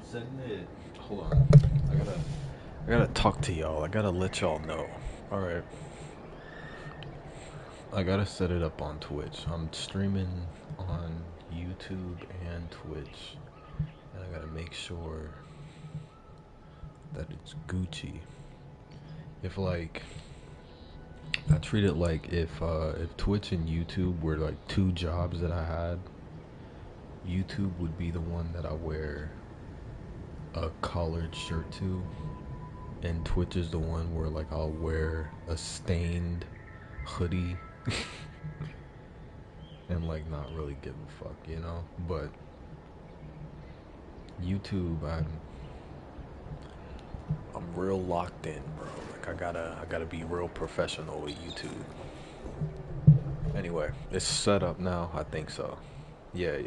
Setting it. Hold on. I gotta talk to y'all. I gotta let y'all know. All right. I gotta set it up on Twitch. I'm streaming on YouTube and Twitch, and I gotta make sure that it's Gucci. If like, I treat it like if Twitch and YouTube were like two jobs that I had, YouTube would be the one that I wear a collared shirt to, and Twitch is the one where like I'll wear a stained hoodie and like not really give a fuck, you know? But YouTube, I'm real locked in, bro. Like I gotta be real professional with YouTube. Anyway, it's set up now. I think so. Yeah.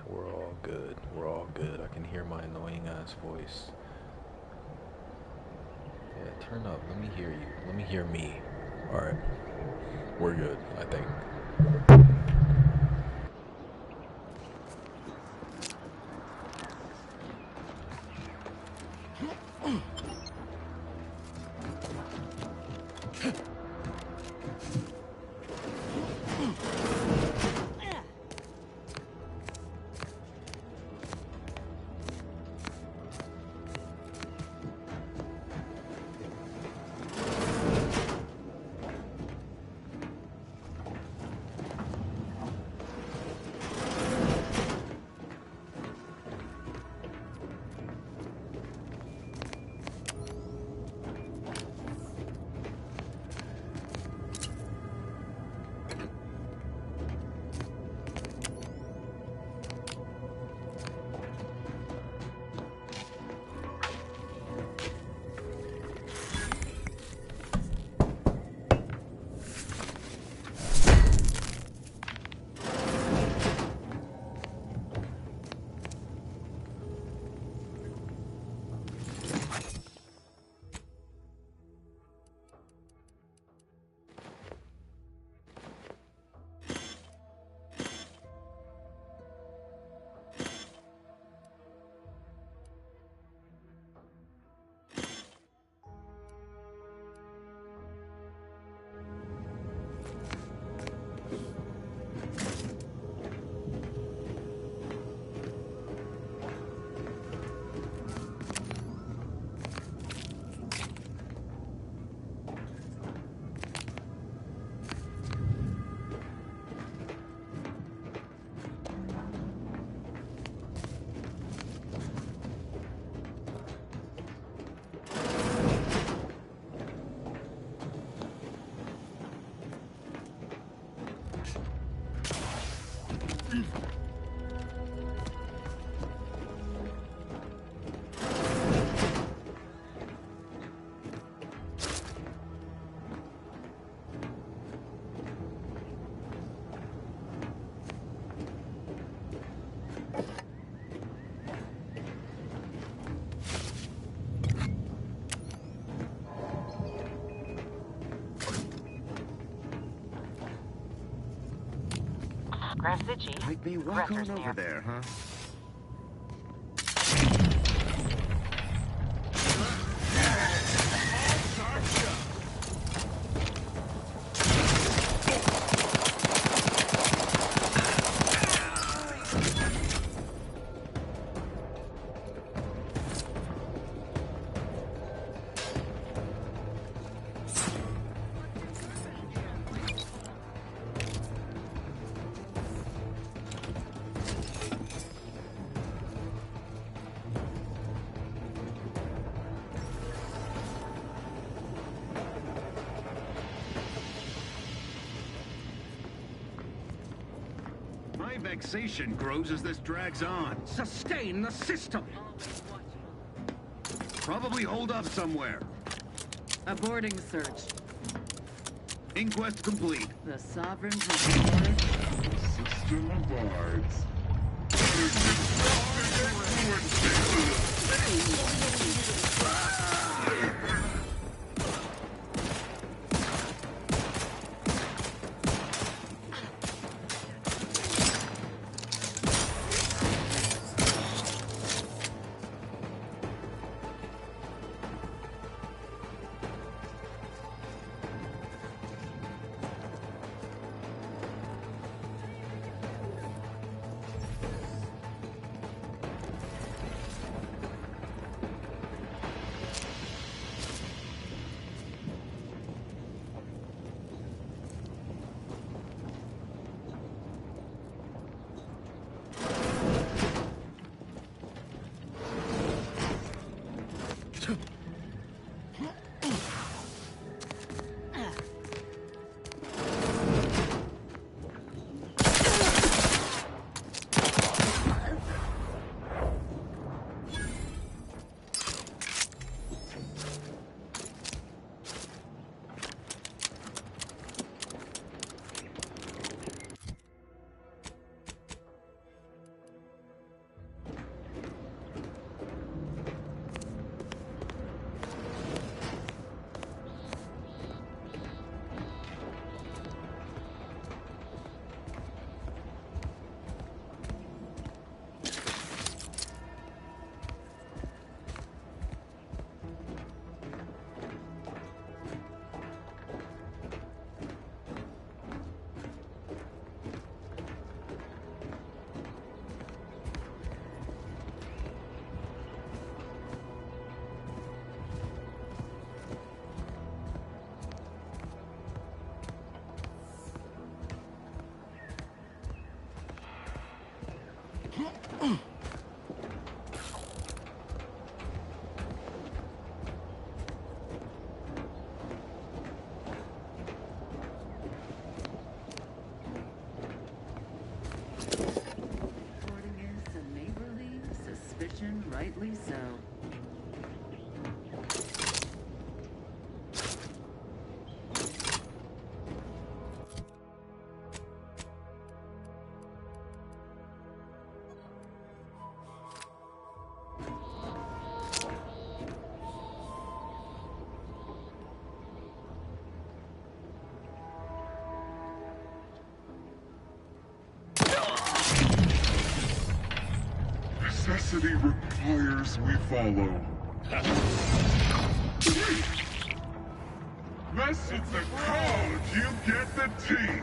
We're all good. We're all good. I can hear my annoying ass voice. Yeah, turn up. Let me hear you. Let me hear me. All right. We're good, I think. Make me walk on over there, huh? Vexation grows as this drags on. Sustain the system! Probably hold up somewhere. Aborting search. Inquest complete. The sovereign reward. System abides. Reporting is a neighborly suspicion, rightly so. Necessity requires we follow. Mess with the code, you get the tea.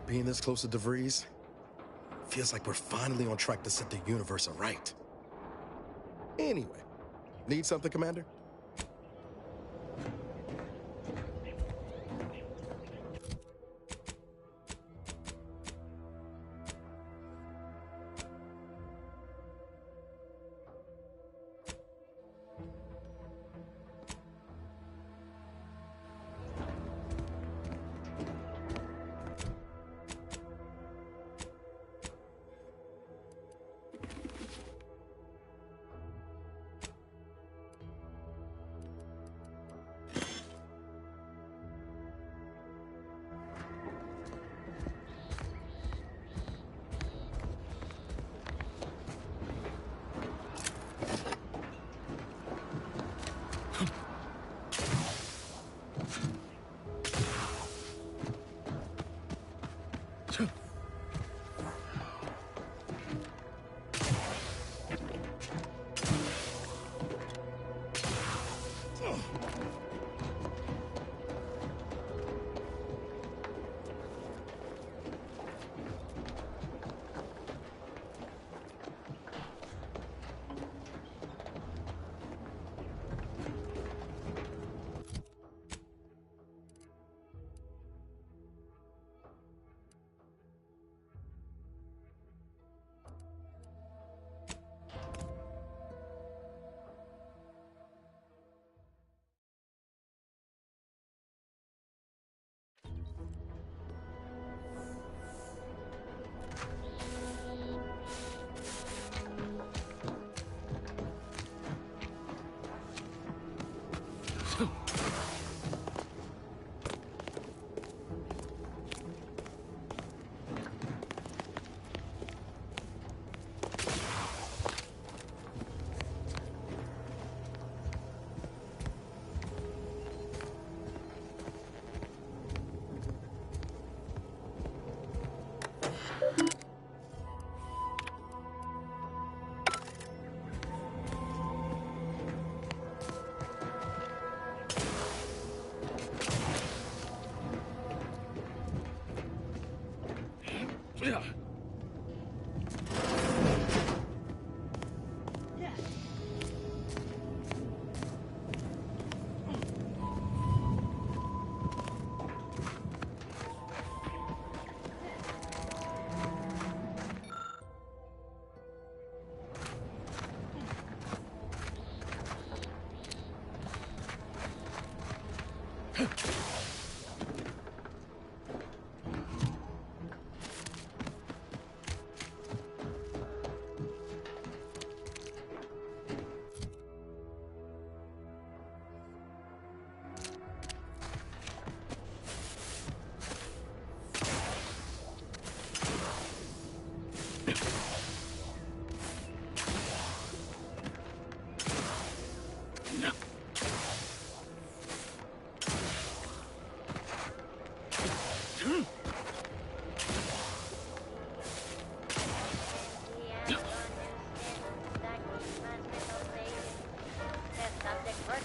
Being this close to DeVries feels like we're finally on track to set the universe aright. Anyway, need something, Commander?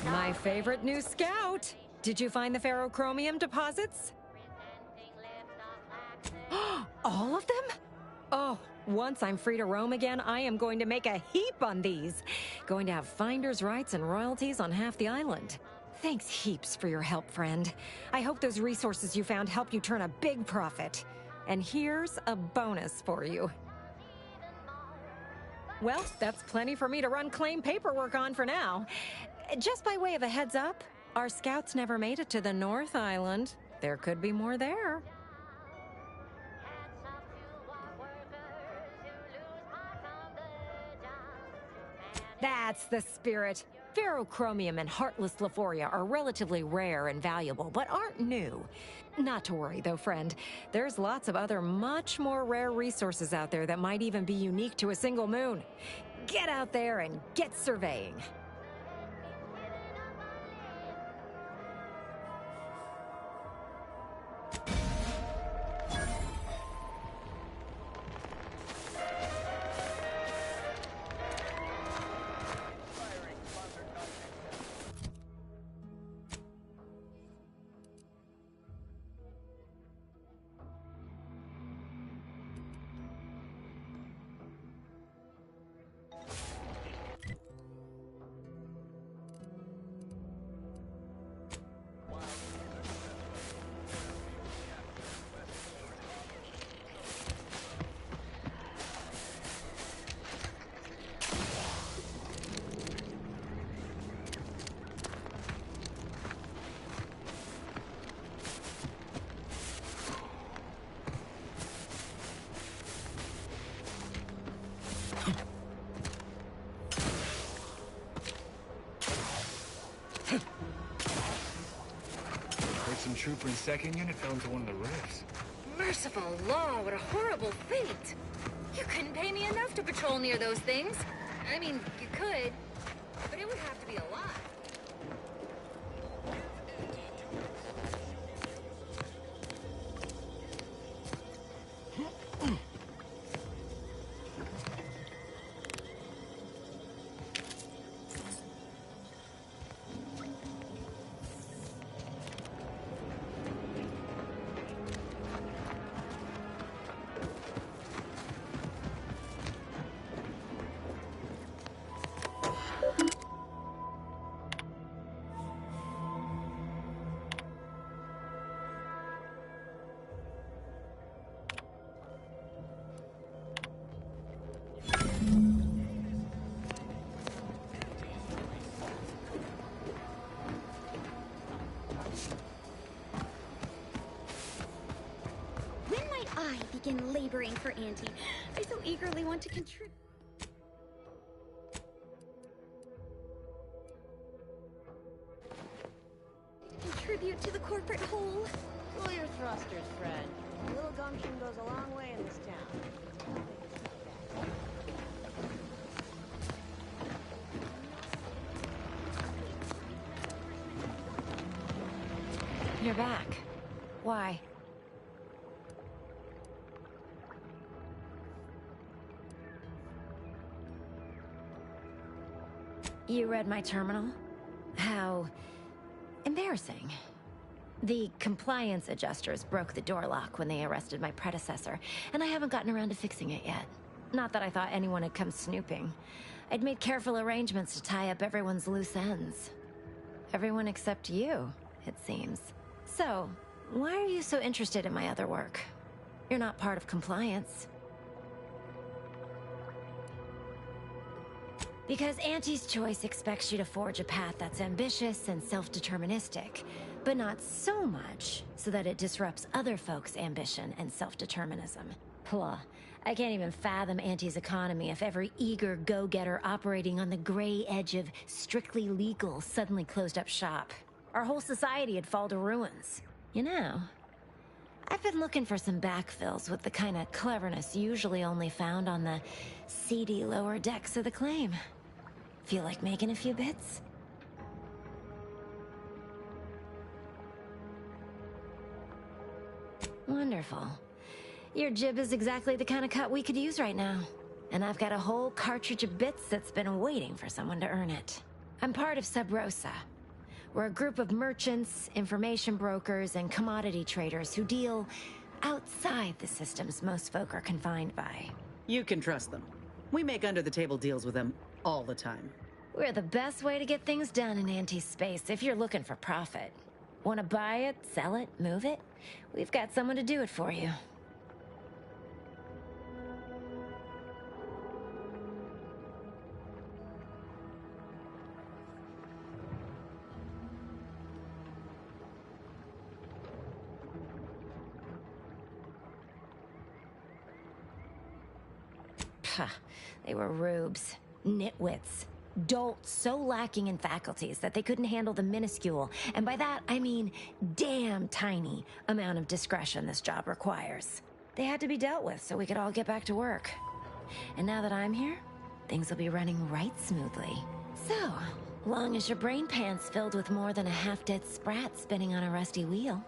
My favorite new scout. Did you find the ferrochromium deposits? All of them? Oh, once I'm free to roam again, I am going to make a heap on these. Going to have finder's rights and royalties on half the island. Thanks heaps for your help, friend. I hope those resources you found help you turn a big profit. And here's a bonus for you. Well, that's plenty for me to run claim paperwork on for now. Just by way of a heads up, our scouts never made it to the North Island. There could be more there. That's the spirit. Ferrochromium and Heartless Lephoria are relatively rare and valuable, but aren't new. Not to worry, though, friend. There's lots of other much more rare resources out there that might even be unique to a single moon. Get out there and get surveying. Some trooper in second unit fell into one of the rifts. Merciful law, what a horrible fate. You couldn't pay me enough to patrol near those things. I mean, you could, but it would have to be a lot. I begin laboring for Auntie. I so eagerly want to contribute. Contribute to the corporate whole. Cool your thrusters, friend. A little gumption goes a long way in this town. You're back. Why? You read my terminal? How embarrassing. The compliance adjusters broke the door lock when they arrested my predecessor, and I haven't gotten around to fixing it yet. Not that I thought anyone had come snooping. I'd made careful arrangements to tie up everyone's loose ends. Everyone except you, it seems. So, why are you so interested in my other work? You're not part of compliance. Because Auntie's choice expects you to forge a path that's ambitious and self-deterministic, but not so much so that it disrupts other folks' ambition and self-determinism. Blah. I can't even fathom Auntie's economy if every eager go-getter operating on the gray edge of strictly legal suddenly closed up shop. Our whole society would fall to ruins. You know, I've been looking for some backfills with the kind of cleverness usually only found on the seedy lower decks of the claim. Feel like making a few bits? Wonderful. Your jib is exactly the kind of cut we could use right now. And I've got a whole cartridge of bits that's been waiting for someone to earn it. I'm part of Sub Rosa. We're a group of merchants, information brokers, and commodity traders who deal outside the systems most folk are confined by. You can trust them. We make under-the-table deals with them all the time. We're the best way to get things done in anti-space if you're looking for profit. Want to buy it, sell it, move it? We've got someone to do it for you. They were rubes, nitwits, dolts so lacking in faculties that they couldn't handle the minuscule, and by that I mean damn tiny, amount of discretion this job requires. They had to be dealt with so we could all get back to work. And now that I'm here, things will be running right smoothly. So, long as your brain pan's filled with more than a half-dead sprat spinning on a rusty wheel,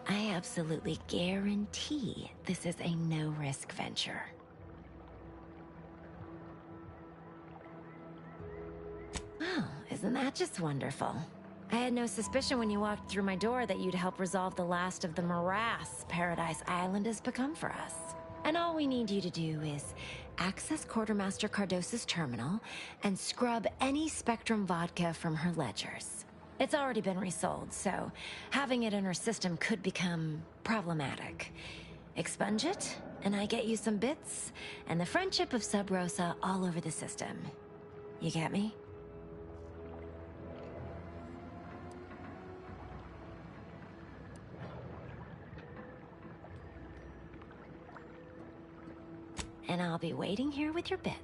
I absolutely guarantee this is a no-risk venture. Well, isn't that just wonderful? I had no suspicion when you walked through my door that you'd help resolve the last of the morass Paradise Island has become for us. And all we need you to do is access Quartermaster Cardos's terminal and scrub any Spectrum vodka from her ledgers. It's already been resold, so having it in her system could become problematic. Expunge it, and I get you some bits, and the friendship of Sub Rosa all over the system. You get me? And I'll be waiting here with your bits.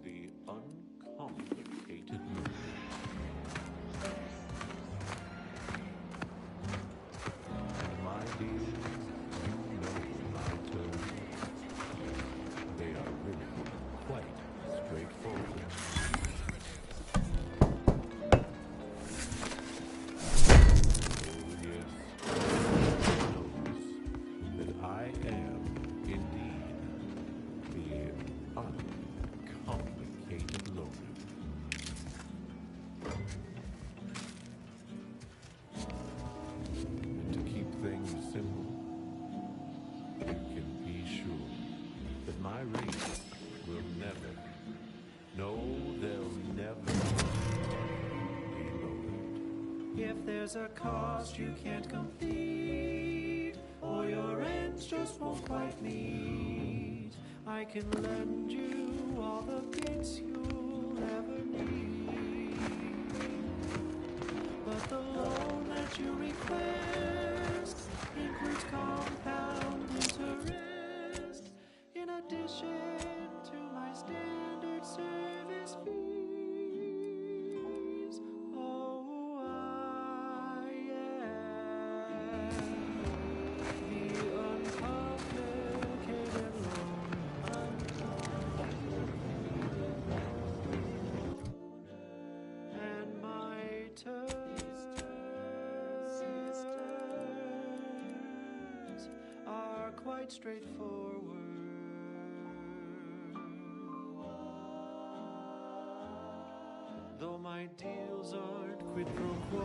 the uncomplicated look. And my dear, you know my terms. They are really quite straightforward. I am indeed the uncomplicated loner. And to keep things simple, you can be sure that my rates will never, no, they'll never be lowered. If there's a cost you can't complete, or your ends just won't quite meet, I can lend you all the bits you'll ever need. But the loan that you request includes compound interest, in addition to my standard service fees. Oh, I am the uncomplicated loan. And my terms are quite straightforward. Though my deals aren't quid pro quo,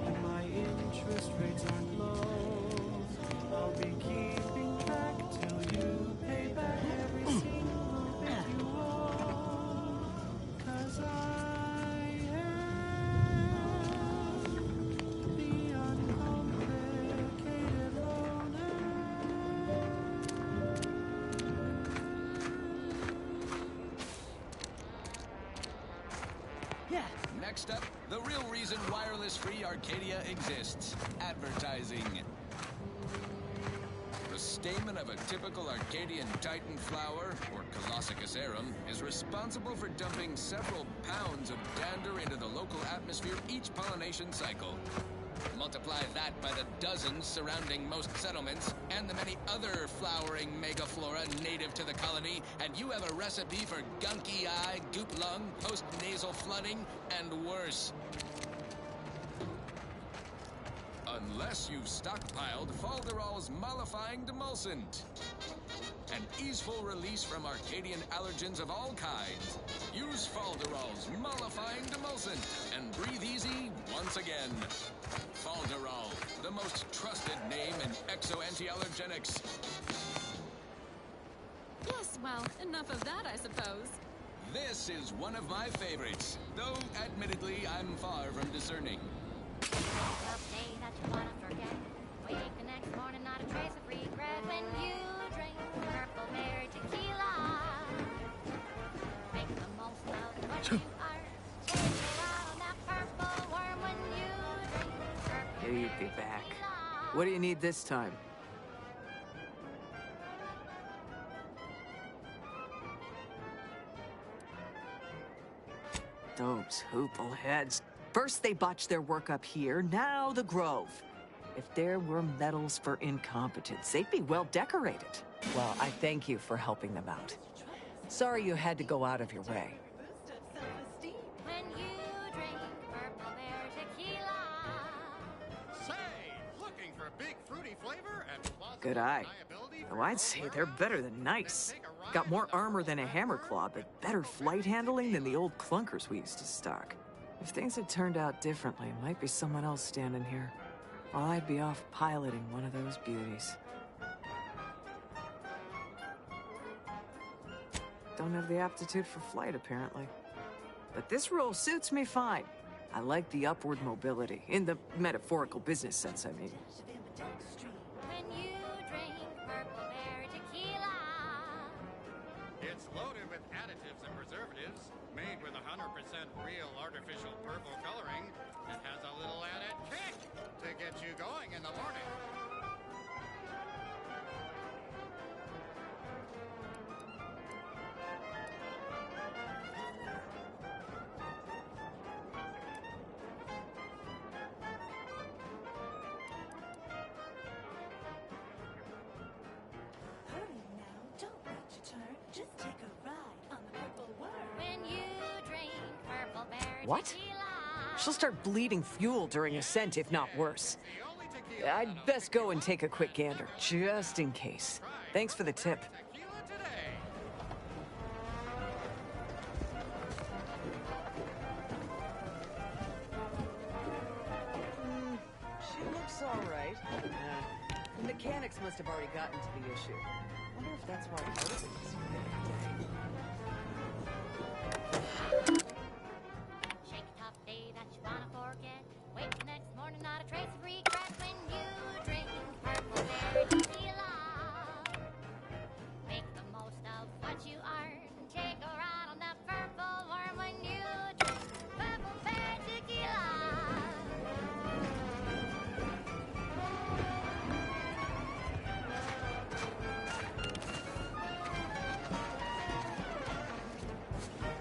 and my interest rates aren't low, I'll be keeping track till you pay back every single bit you owe. 'Cause I am the uncomplicated loner. Yeah. Next up, the real reason wireless-free Arcadia exists: advertising. The stamen of a typical Arcadian Titan flower, or Colossicus arum, is responsible for dumping several pounds of dander into the local atmosphere each pollination cycle. Multiply that by the dozens surrounding most settlements, and the many other flowering megaflora native to the colony, and you have a recipe for gunky eye, goop lung, post-nasal flooding, and worse. Unless you've stockpiled Falderall's mollifying demulcent. An easeful release from Arcadian allergens of all kinds. Use Falderall's mollifying demulcent and breathe easy once again. Falderall, the most trusted name in exo-anti-allergenics. Yes, well, enough of that, I suppose. This is one of my favorites, though admittedly I'm far from discerning. Someday that you wanna forget. Wake the next morning, not a trace of regret. When you drink Purple Berry tequila, make the most of what you are. Take it out on that purple worm when you drink Purple Here you'd be back. What do you need this time? Those hoople heads. First they botched their work up here, now the Grove. If there were medals for incompetence, they'd be well decorated. Well, I thank you for helping them out. Sorry you had to go out of your way. when you drink Purple Berry tequila. Say, looking for a big fruity flavor and Good eye. Oh, I'd say they're better than nice. Got more armor than a Hammerclaw, but better flight handling than the old clunkers we used to stock. If things had turned out differently, it might be someone else standing here. While I'd be off piloting one of those beauties. Don't have the aptitude for flight, apparently. But this role suits me fine. I like the upward mobility, in the metaphorical business sense, I mean. When you drink Purple Berry tequila. It's loaded with additives and preservatives, made with 100% real artificial purple coloring. It has a little added kick to get you going in the morning. What? She'll start bleeding fuel during ascent, if not worse. I'd best go and take a quick gander, just in case. Thanks for the tip. She looks all right. The mechanics must have already gotten to the issue. Wonder if that's why part of it is Shake a tough day that you wanna forget. Wake the next morning, not a trace of regret when you drink purple berry tequila. Make the most of what you are. Take a ride on that purple worm when you drink purple berry tequila.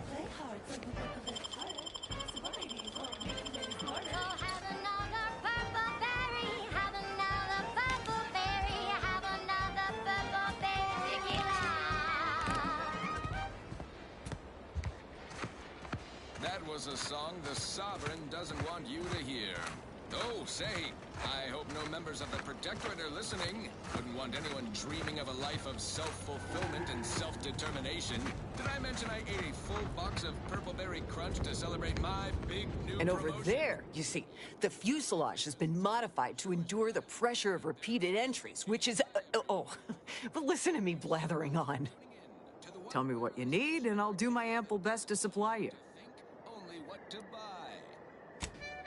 Play hard so we work a little harder. Sobriety is what makes you really smarter. So have another purple berry. Have another purple berry. Have another purple berry tequila. That was a song the Sovereign doesn't want you to hear. Oh, say, I hope no members of the Protectorate are listening. Wouldn't want anyone dreaming of a life of self-fulfillment and self-determination. Did I mention I ate a full box of Purple Berry Crunch to celebrate my big new And over promotion? there, you see, the fuselage has been modified to endure the pressure of repeated entries, which is... but listen to me blathering on. Tell me what you need, and I'll do my ample best to supply you. Only what to buy.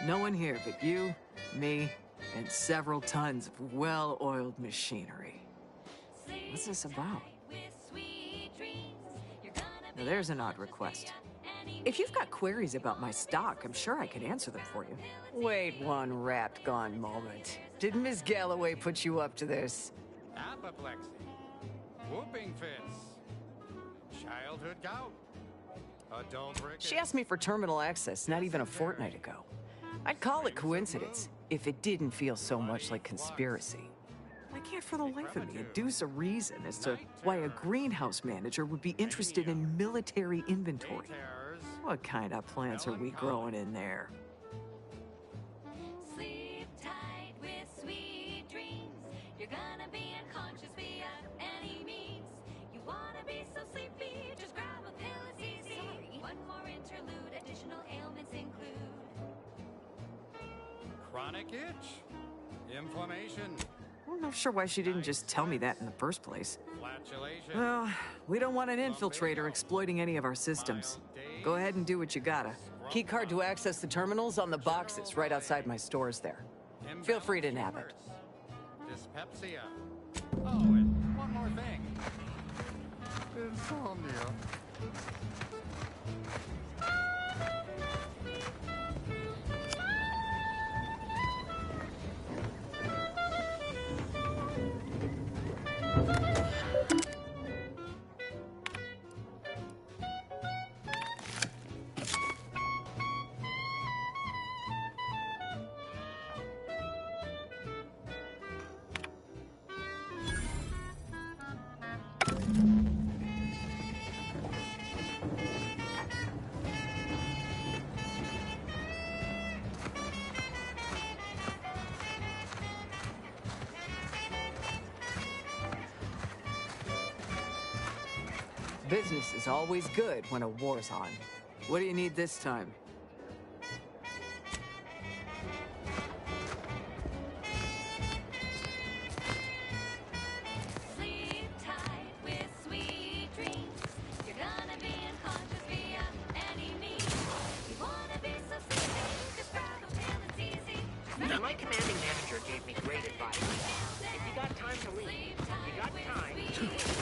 No one here but you, me, and several tons of well-oiled machinery. What's this about? Now there's an odd request. If you've got queries about my stock, I'm sure I can answer them for you. Wait one rat-gone moment. Did Miss Galloway put you up to this? Apoplexy, whooping fits, childhood gout, adult rickets. She asked me for terminal access not even a fortnight ago. I'd call it coincidence if it didn't feel so much like conspiracy. I can't for the life of me deduce a reason as to why a greenhouse manager would be interested in military inventory. What kind of plants are we growing in there? Sleep tight with sweet dreams. You're gonna be unconscious via any means. You wanna be so sleepy, just grab a pill, it's easy. One more interlude, additional ailments include Chronic itch, inflammation, I'm not sure why she didn't just tell me that in the first place. flatulation. Well, we don't want an infiltrator exploiting any of our systems. Go ahead and do what you gotta. Keycard to access the terminals on the boxes right outside my stores there. Feel free to nab it. Dyspepsia. Oh, and one more thing. Insomnia. Business is always good when a war's on. What do you need this time? sleep tight with sweet dreams. You're gonna be unconscious via any means. You wanna be so sleepy, just grab a pill, it's easy. Now, my commanding manager gave me great advice. If you got time to leave, you got time to leave.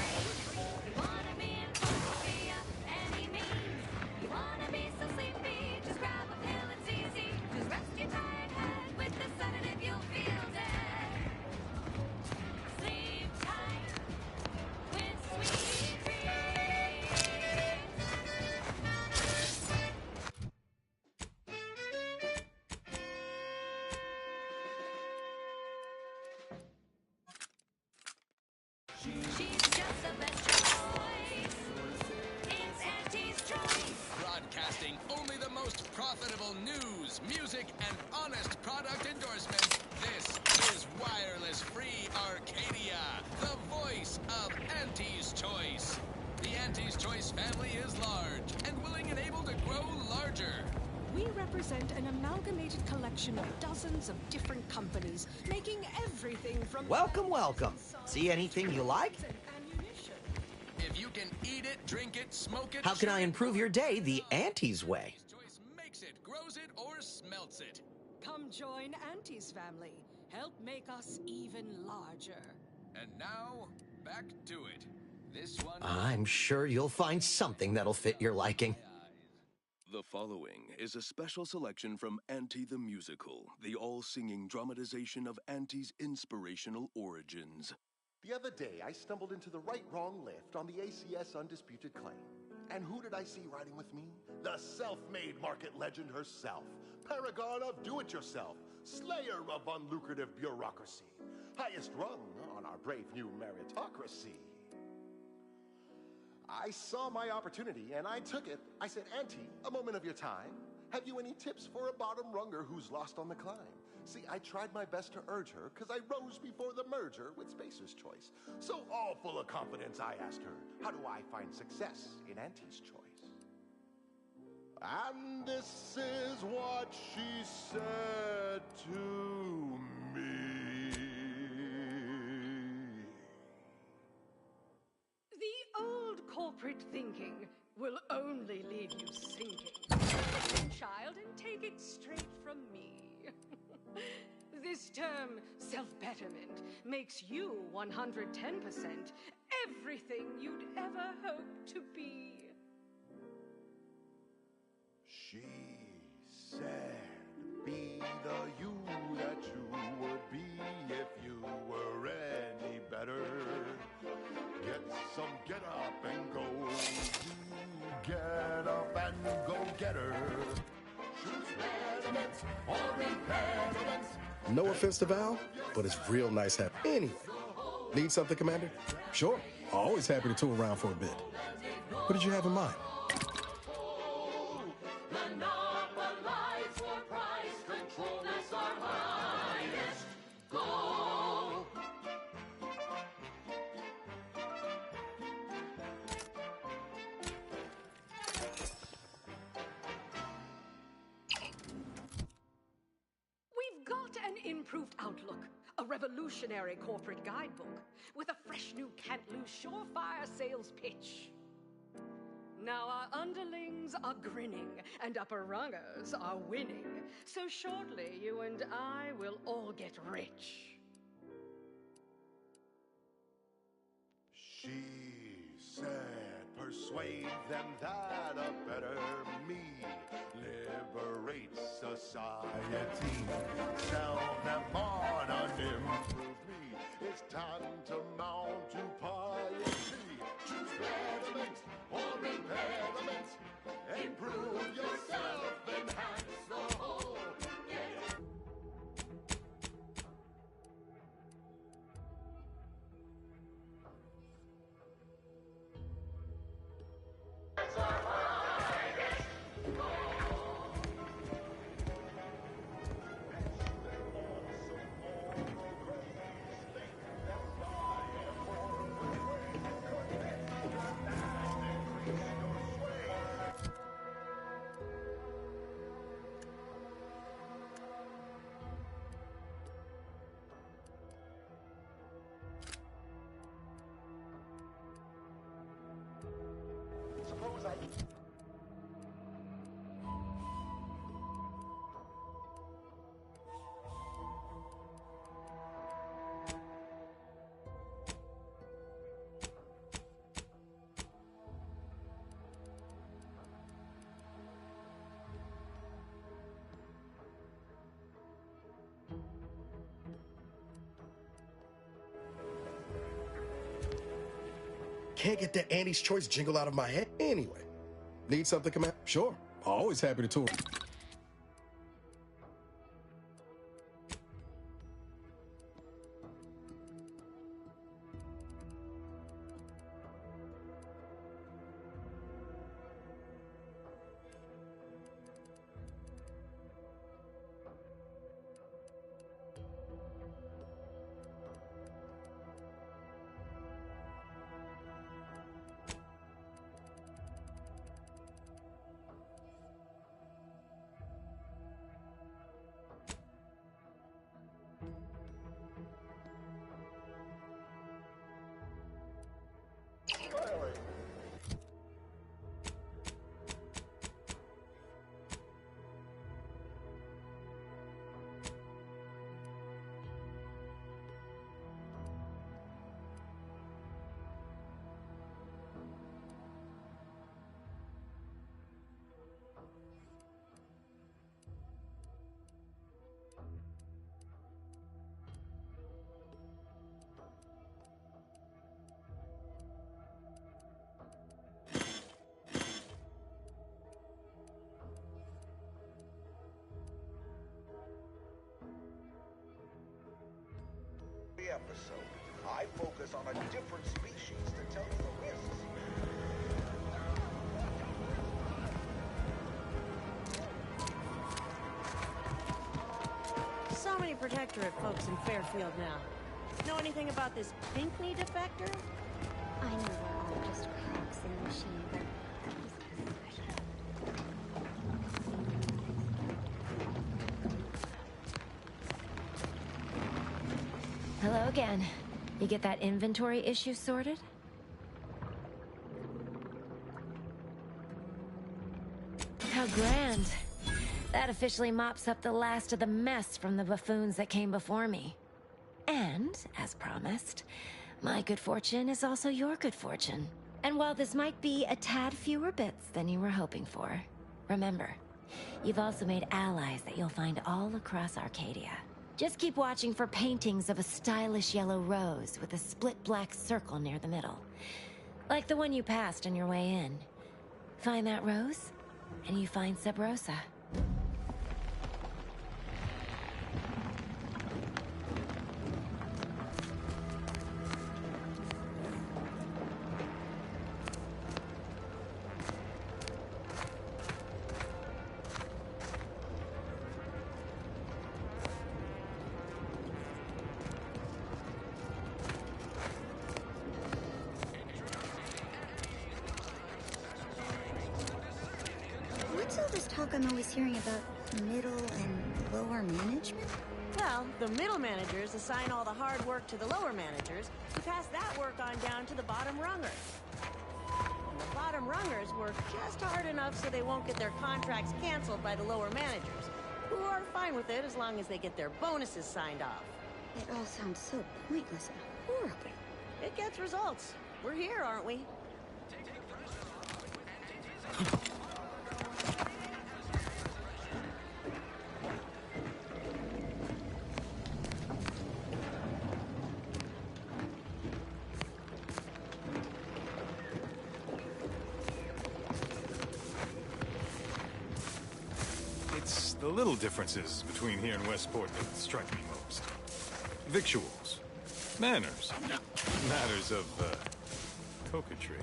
profitable news, music, and honest product endorsements, this is Wireless Free Arcadia, the voice of Auntie's Choice. The Auntie's Choice family is large and willing and able to grow larger. We represent an amalgamated collection of dozens of different companies, making everything from... Welcome, welcome. See anything you like? If you can eat it, drink it, smoke it... How can I improve your day the Auntie's way? Choice makes it, grows it, or smelts it. Come join Auntie's family. Help make us even larger. And now, back to it. This one... I'm sure you'll find something that'll fit your liking. The following is a special selection from Auntie the Musical, the all-singing dramatization of Auntie's inspirational origins. The other day, I stumbled into the right-wrong lift on the ACS Undisputed Claim. And who did I see riding with me? The self-made market legend herself, paragon of do-it-yourself, slayer of unlucrative bureaucracy, highest rung on our brave new meritocracy. I saw my opportunity, and I took it. I said, Auntie, a moment of your time. Have you any tips for a bottom-runger who's lost on the climb? See, I tried my best to urge her, because I rose before the merger with Spacer's Choice. So all full of confidence, I asked her, how do I find success in Auntie's Choice? And this is what she said to me. The old corporate thinking will only leave you sinking. Listen, child, and take it straight from me. This term, self-betterment, makes you 110% everything you'd ever hope to be. She said, be the you that you would be if you were any better. Get some get up and go. Get up and go get her. Choose impediments or impediments. No offense to Val, but it's real nice having. Anyway, need something, Commander? Sure. Always happy to tool around for a bit. What did you have in mind? Improved outlook, a revolutionary corporate guidebook with a fresh new can't-lose surefire sales pitch. Now our underlings are grinning and upper-rungers are winning, so shortly you and I will all get rich. She said, persuade them that a better me liberates society. Sell them on an improved me. It's tantamount to piety. Choose betterment or impediment. Improve yourself, enhance the whole. Suppose I... Can't get that Auntie's Choice jingle out of my head. Anyway, need something, Commander? Sure. Always happy to tour. episode. I focus on a different species to tell you the risks. So many Protectorate folks in Fairfield now. Know anything about this Pinckney defector? I know we're all just cogs in the machine, but Hello again. You get that inventory issue sorted? How grand. That officially mops up the last of the mess from the buffoons that came before me. And, as promised, my good fortune is also your good fortune. And while this might be a tad fewer bits than you were hoping for, remember, you've also made allies that you'll find all across Arcadia. Just keep watching for paintings of a stylish yellow rose with a split black circle near the middle. Like the one you passed on your way in. Find that rose, and you find Sub Rosa. what's all this talk I'm always hearing about middle and lower management? Well, the middle managers assign all the hard work to the lower managers, who pass that work on down to the bottom rungers. And the bottom rungers work just hard enough so they won't get their contracts canceled by the lower managers, who are fine with it as long as they get their bonuses signed off. It all sounds so pointless and horrible. It gets results. We're here, aren't we? It's the little differences between here and Westport that strike me most. Victuals. Manners. Matters of, coquetry.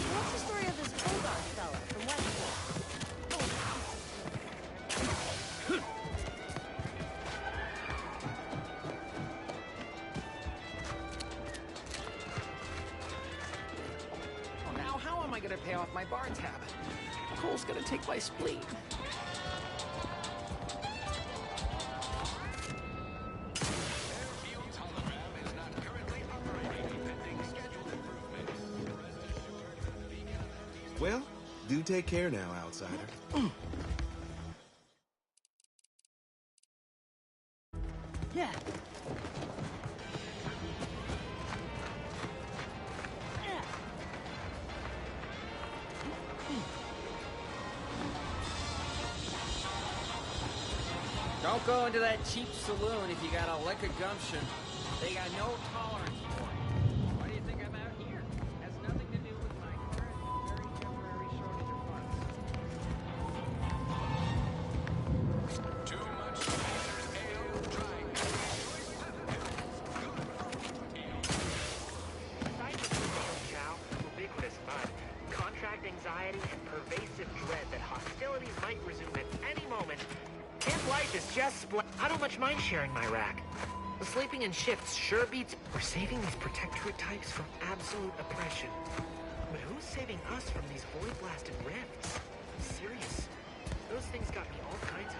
What's the story of this Bulldog fella from Westport? Oh, now how am I gonna pay off my bar tab? Cole's gonna take my spleen. Well, do take care now, outsider. Yeah. Don't go into that cheap saloon if you got a lick of gumption. They got no tolerance for it. life is just I don't much mind sharing my rack. Sleeping in shifts sure beats. We're saving these protectorate types from absolute oppression. But who's saving us from these void-blasted rifts? I'm serious. Those things got me all kinds of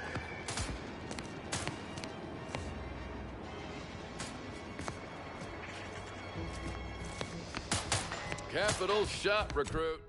Capital shot, recruit.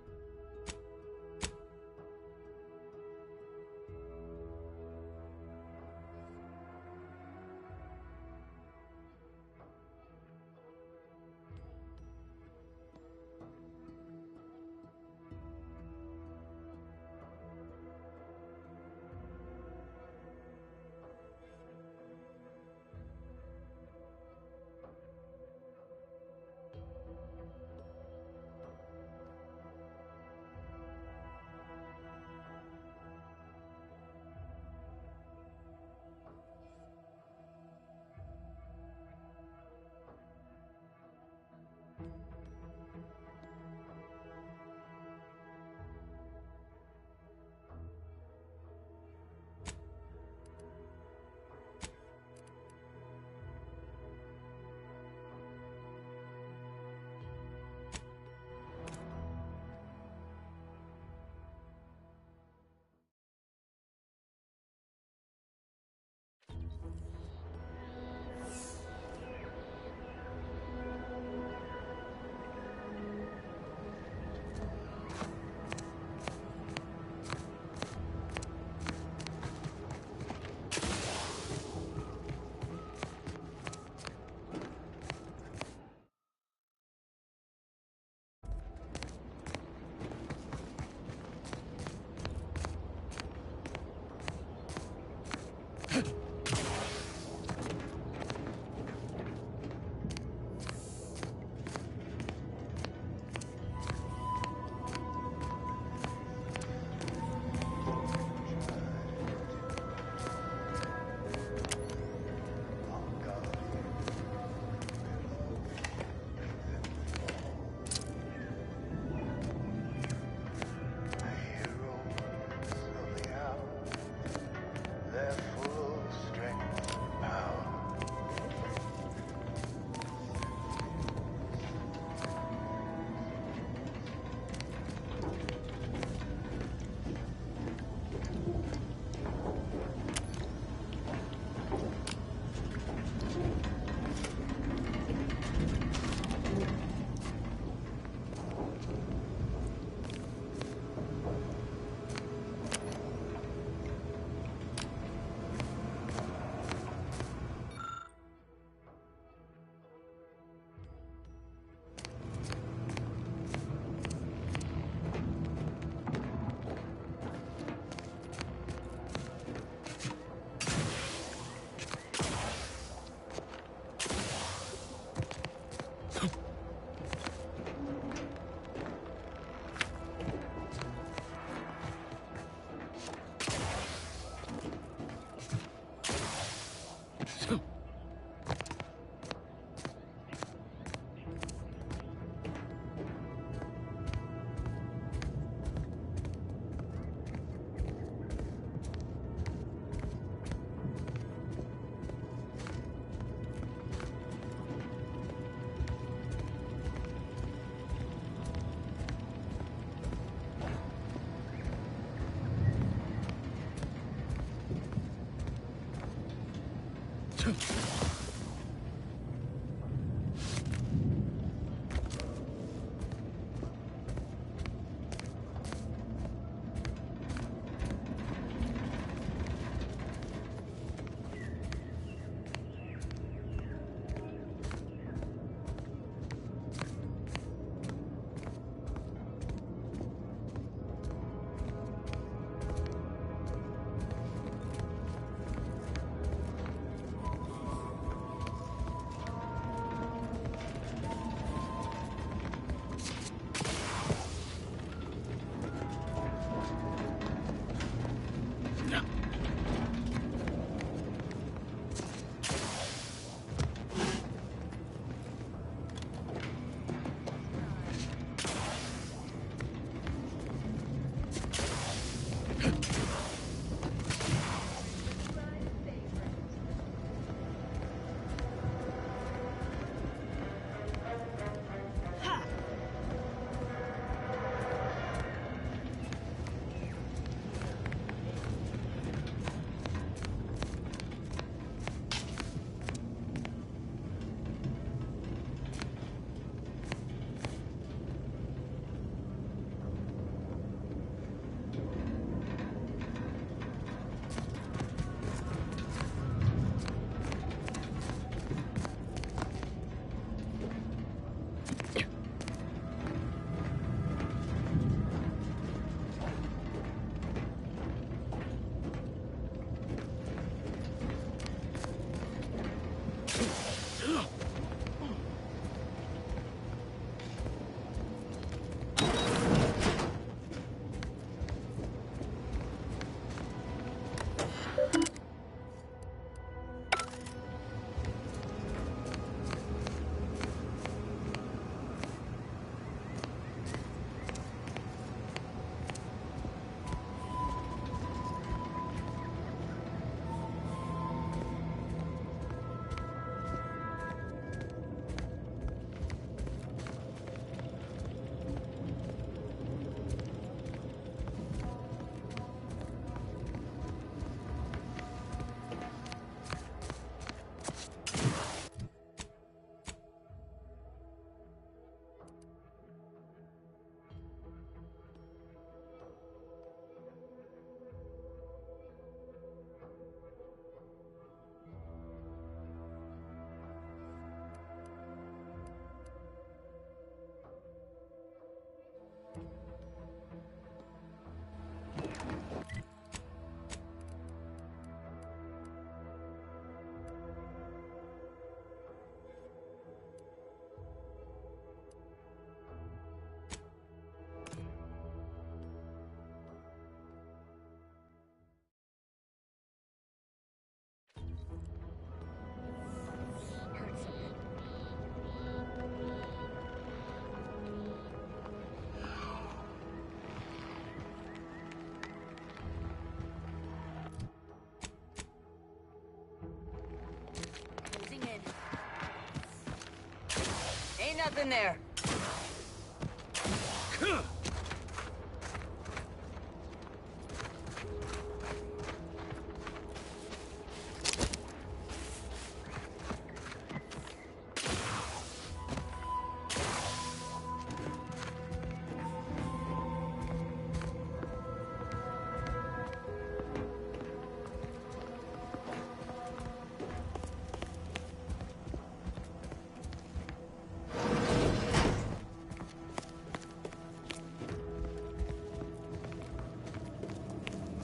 nothing there.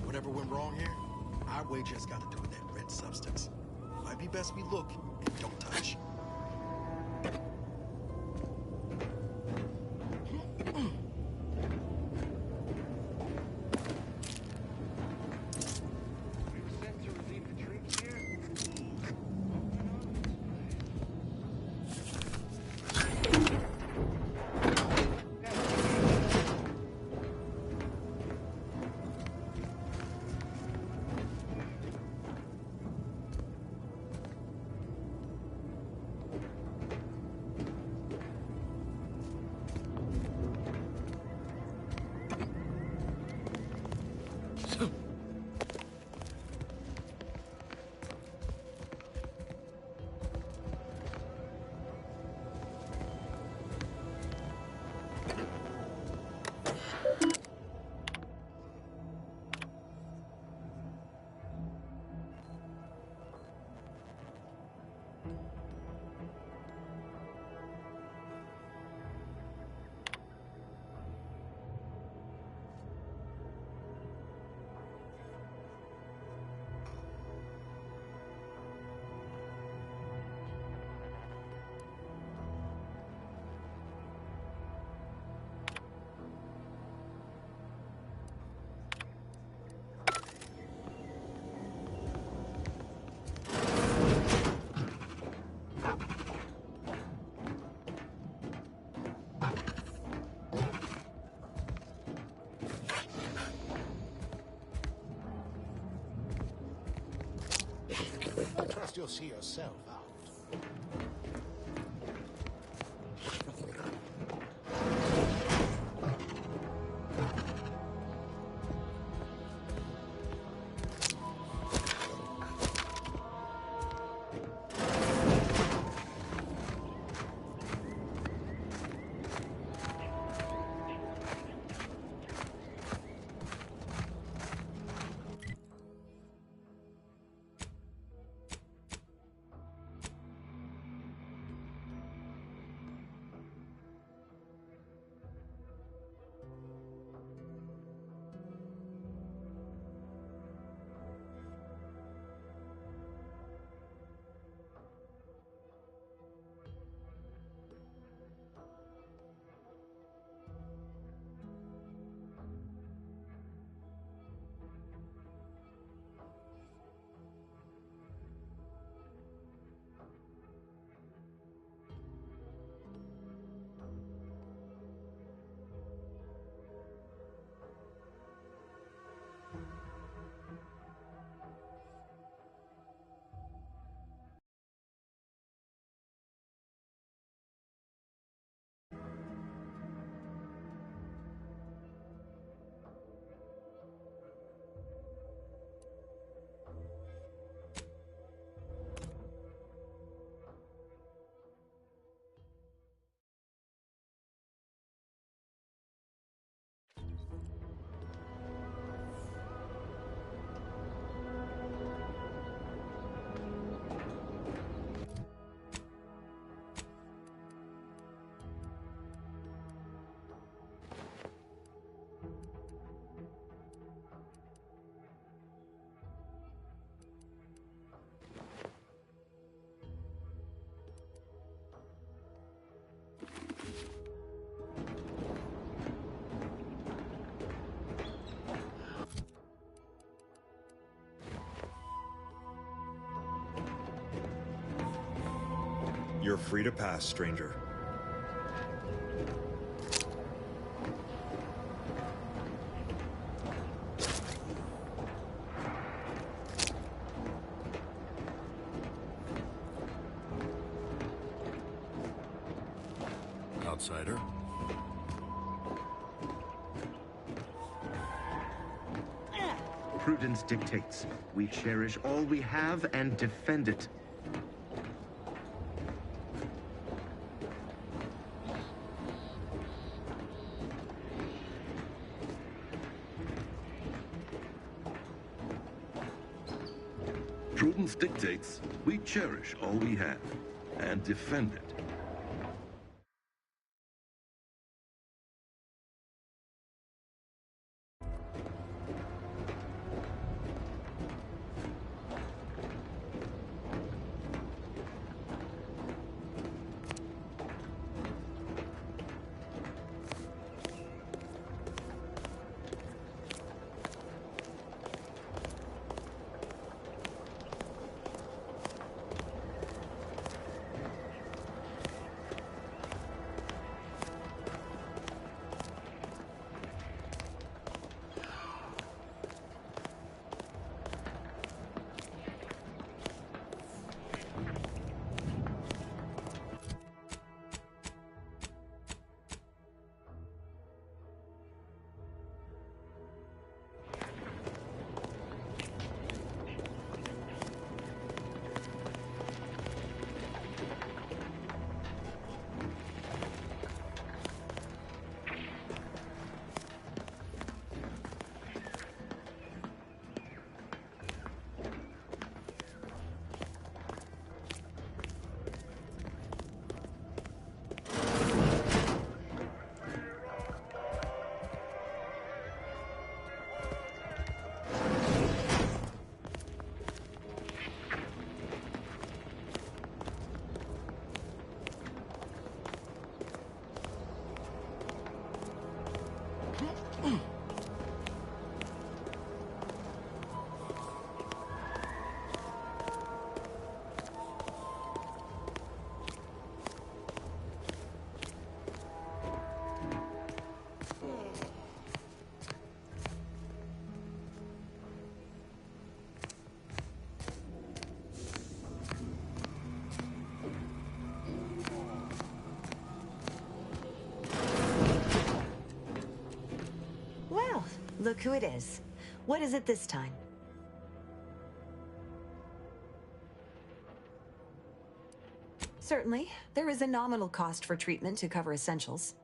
Whatever went wrong here, I wager it's got to do with that red substance. Might be best we look and don't touch. I trust you'll see yourself out. You're free to pass, stranger. outsider. Prudence dictates. We cherish all we have and defend it. Prudence dictates. We cherish all we have and defend it. Look who it is. What is it this time? Certainly. There is a nominal cost for treatment to cover essentials.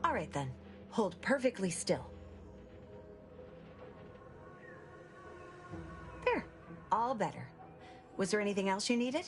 All right then. Hold perfectly still. There. All better. Was there anything else you needed?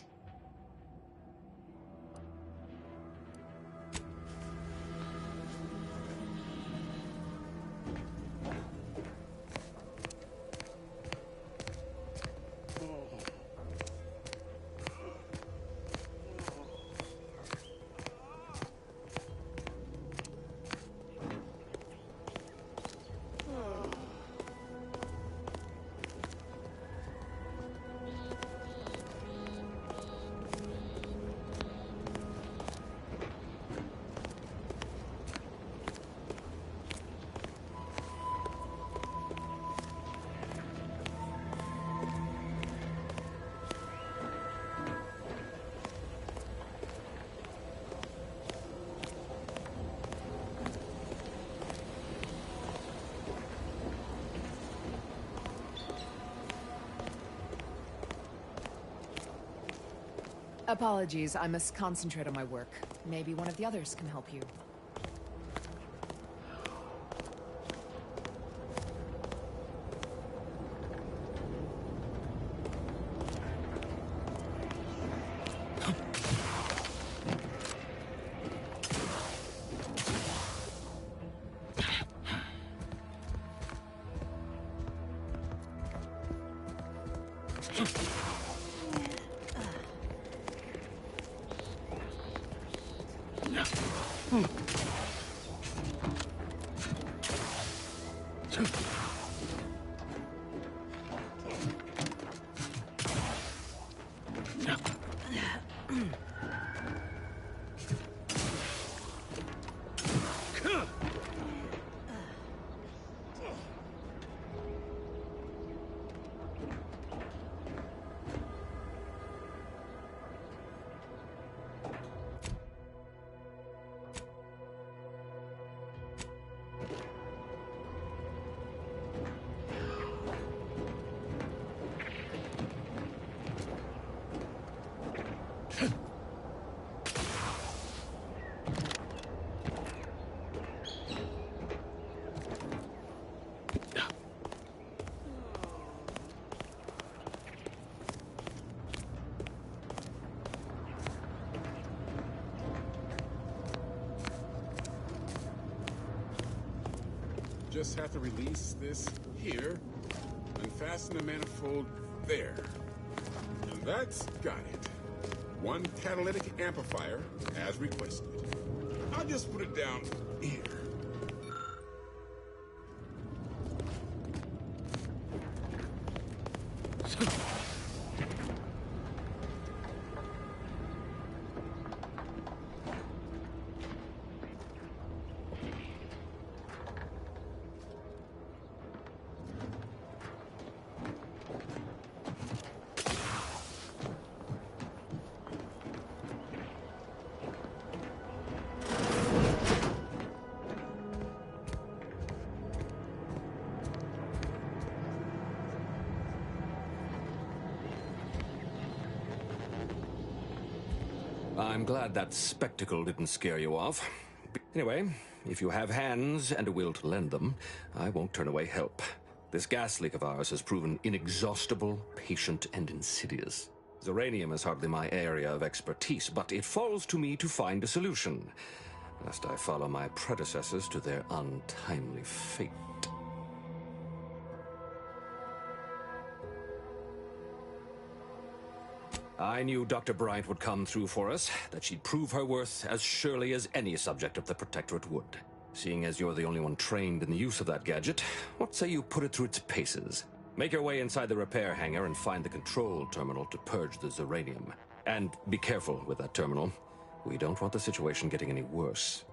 Apologies, I must concentrate on my work. Maybe one of the others can help you. Just have to release this here, unfasten the manifold there. And that's got it. One catalytic amplifier, as requested. I'll just put it down here. I'm glad that spectacle didn't scare you off. Anyway, if you have hands and a will to lend them, I won't turn away help. This gas leak of ours has proven inexhaustible, patient, and insidious. Zeranium is hardly my area of expertise, but it falls to me to find a solution, lest I follow my predecessors to their untimely fate. I knew Dr. Bryant would come through for us, that she'd prove her worth as surely as any subject of the Protectorate would. Seeing as you're the only one trained in the use of that gadget, what say you put it through its paces? Make your way inside the repair hangar and find the control terminal to purge the Zeranium. And be careful with that terminal. We don't want the situation getting any worse.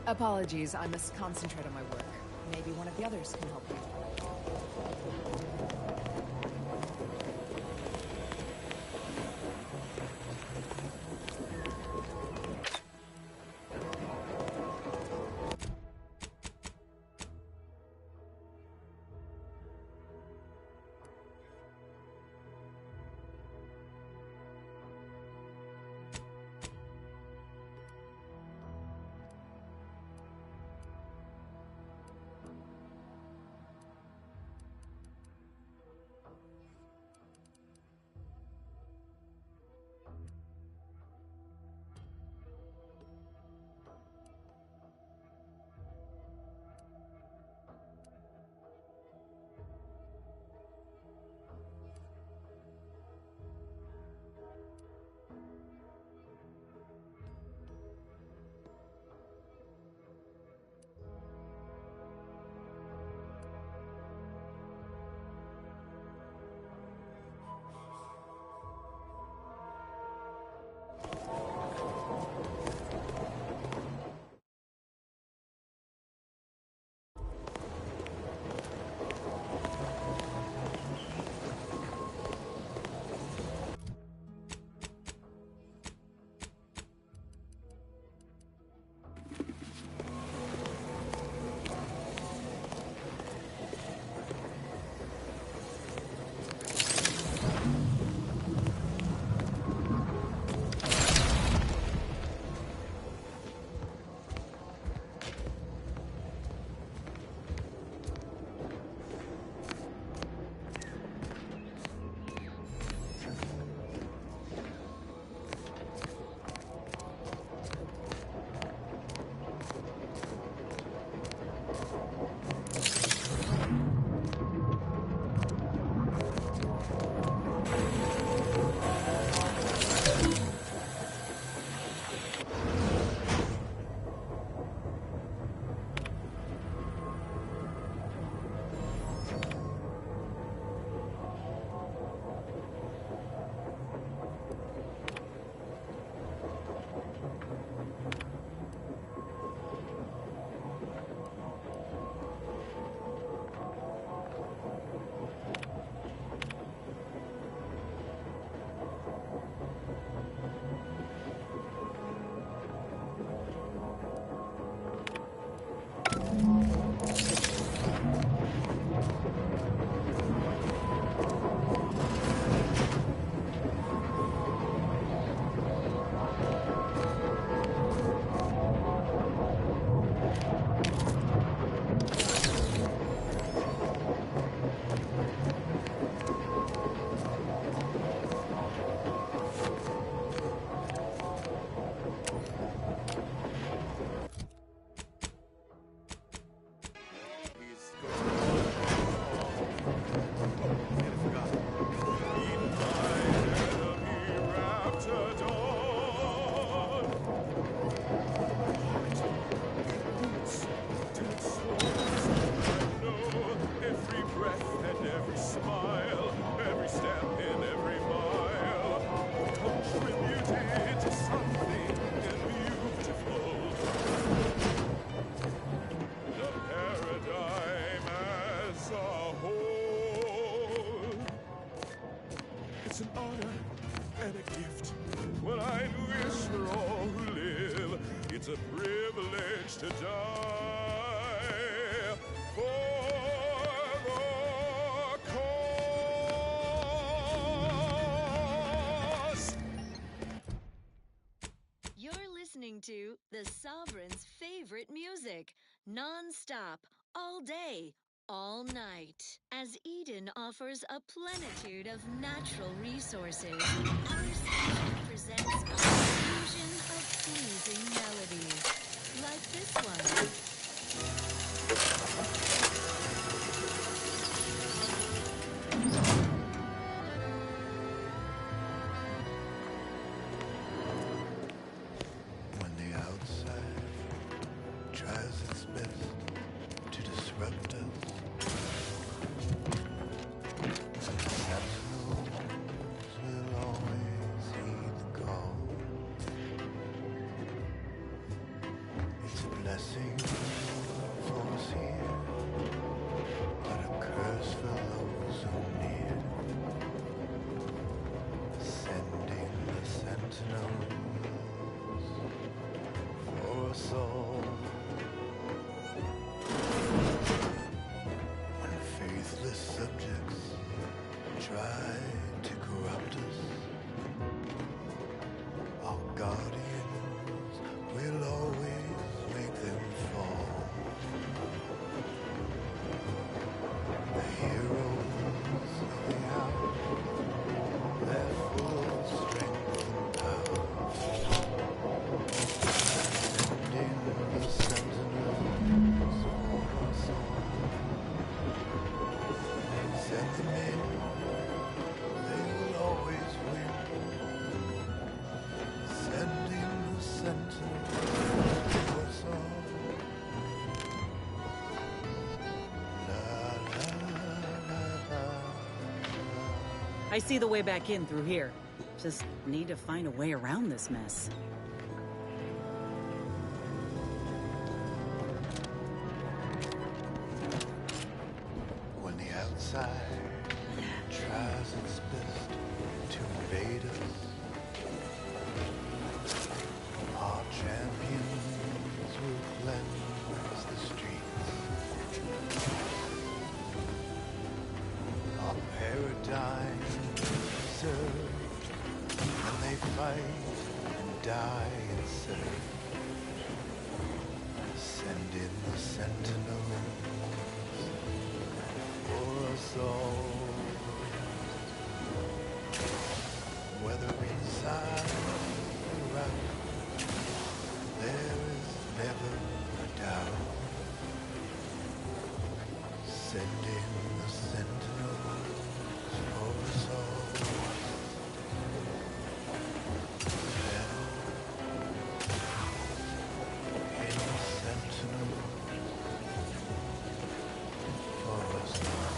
Apologies, I must concentrate on my work. Maybe one of the others can help you. willing to die for the cause. You're listening to the Sovereign's favorite music, non-stop, all day, all night. As Eden offers a plenitude of natural resources, our station presents a fusion of pleasing melodies, like this one. When the outside tries its best to disrupt us, sentinels will always heed the call. It's a blessing for us here, but a curse for those who near. Sending the sentinels for us all. When faithless subjects try to corrupt us, our guardians will always make them fall. The heroes of the hour, they're full of strength and power. Sending the sentinels for us all. Send them in, they will always win. Sending the sentinels for us all. I see the way back in through here. Just need to find a way around this mess. When the outside tries its best to invade us, our champions will cleanse the streets. Our paradigm served, and they fight and die and serve. Send in the sentinels for us all. Whether inside or out, there is never a doubt. Send in the sentinels for us all. Send in the sentinels for us all.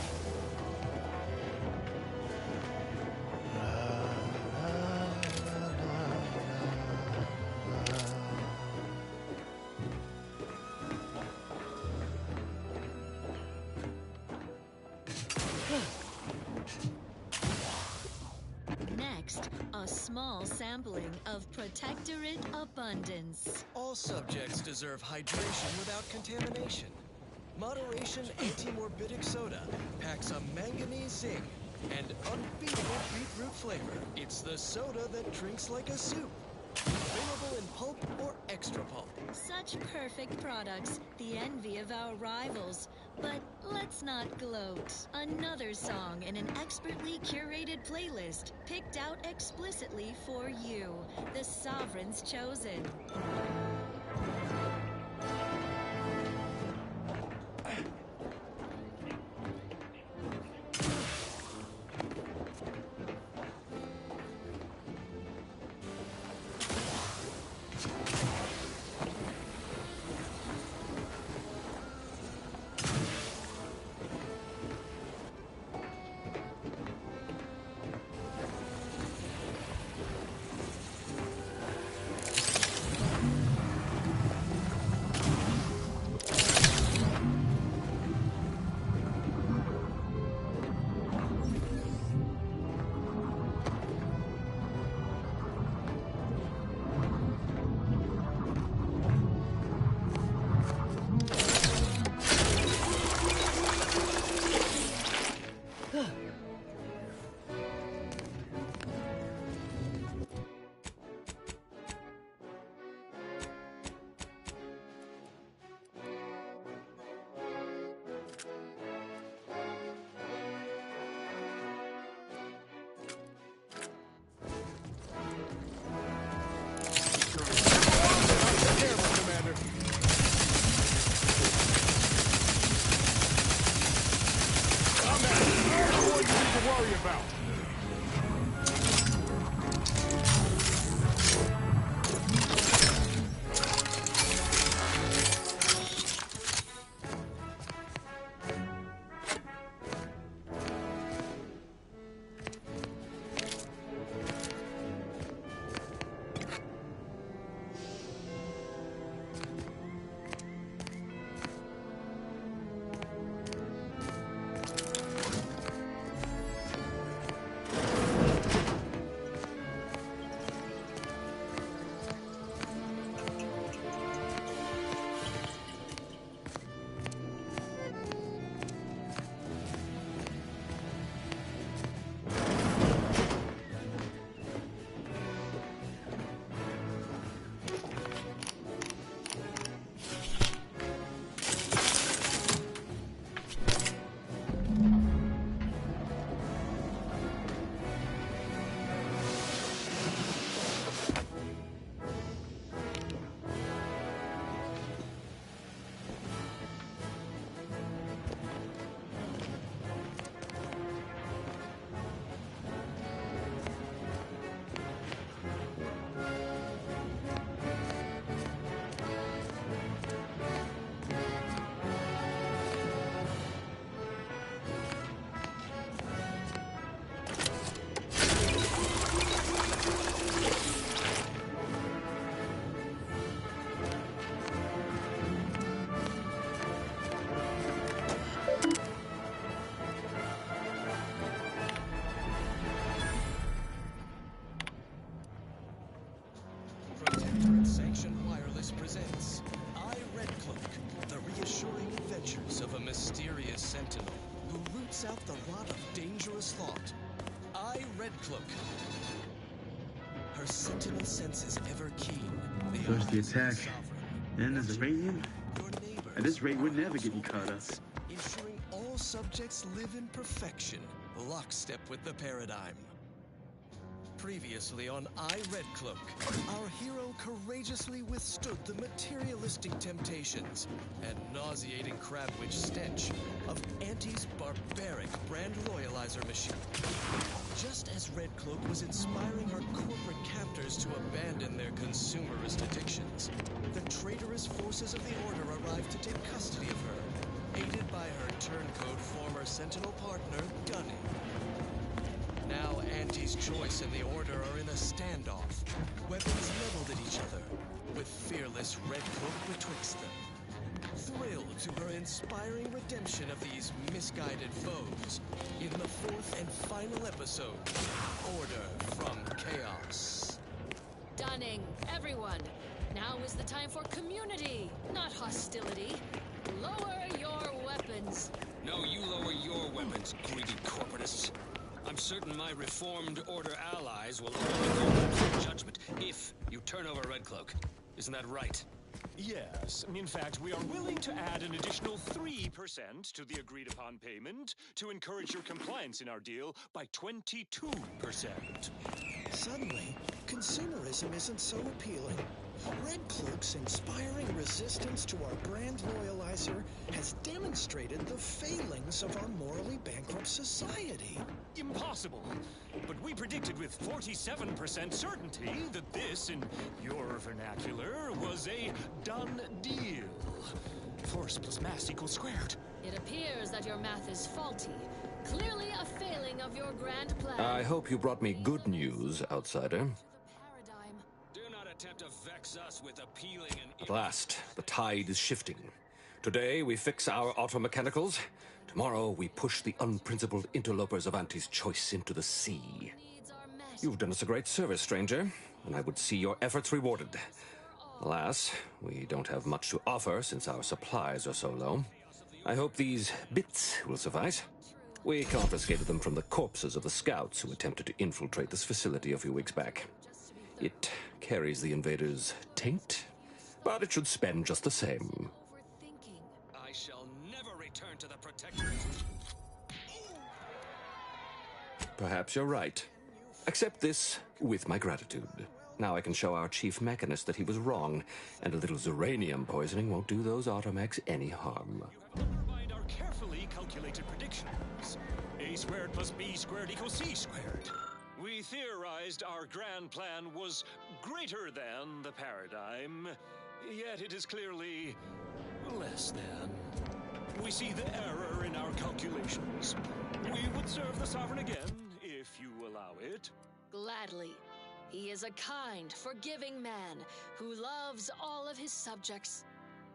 Next, a small sampling of Protectorate Abundance. All subjects deserve hydration without contamination. Moderation anti-morbidic soda packs a manganese zinc and unbeatable beetroot flavor. It's the soda that drinks like a soup. Available in pulp or extra pulp. Such perfect products, the envy of our rivals. But let's not gloat. Another song in an expertly curated playlist, picked out explicitly for you, the Sovereign's chosen. Red Cloak. Her sentinel senses ever keen. First the attack, then there's a radiant. At this rate, we're never getting caught up. Ensuring all subjects live in perfection, lockstep with the paradigm. Previously on Red Cloak, our hero courageously withstood the materialistic temptations and nauseating crabwitch stench of Auntie's barbaric brand loyalizer machine. Just as Red Cloak was inspiring her corporate captors to abandon their consumerist addictions, the traitorous forces of the Order arrived to take custody of her, aided by her turncoat former Sentinel partner, Gunny. Now Auntie's Choice and the Order are in a standoff, weapons leveled at each other, with fearless Red Cloak betwixt them. Thrilled to her inspiring redemption of these misguided foes in the fourth and final episode, Order from Chaos. Dunning, everyone, now is the time for community, not hostility. Lower your weapons. No, you lower your weapons, greedy corporatists. I'm certain my reformed Order allies will overcome your judgment if you turn over Red Cloak. Isn't that right? Yes. In fact, we are willing to add an additional 3% to the agreed-upon payment to encourage your compliance in our deal by 22%. Suddenly, consumerism isn't so appealing. Red Cloak's inspiring resistance to our brand loyalizer has demonstrated the failings of our morally bankrupt society. Impossible. But we predicted with 47% certainty that this, in your vernacular, was a done deal. Force plus mass equals squared. It appears that your math is faulty. Clearly a failing of your grand plan. I hope you brought me good news, outsider. Do not attempt to vex us with appealing and... At last, the tide is shifting. Today, we fix our automechanicals. Tomorrow, we push the unprincipled interlopers of Auntie's Choice into the sea. You've done us a great service, stranger, and I would see your efforts rewarded. Alas, we don't have much to offer since our supplies are so low. I hope these bits will suffice. We confiscated them from the corpses of the scouts who attempted to infiltrate this facility a few weeks back. It carries the invaders' taint, but it should spend just the same. I shall never return to the Protectorate. Perhaps you're right. Accept this with my gratitude. Now I can show our chief mechanist that he was wrong, and a little Zuranium poisoning won't do those automechs any harm. Mind our carefully calculated predictions. A squared plus B squared equals C squared. We theorized our grand plan was greater than the paradigm, yet it is clearly less than. We see the error in our calculations. We would serve the Sovereign again, if you allow it. Gladly. He is a kind, forgiving man who loves all of his subjects.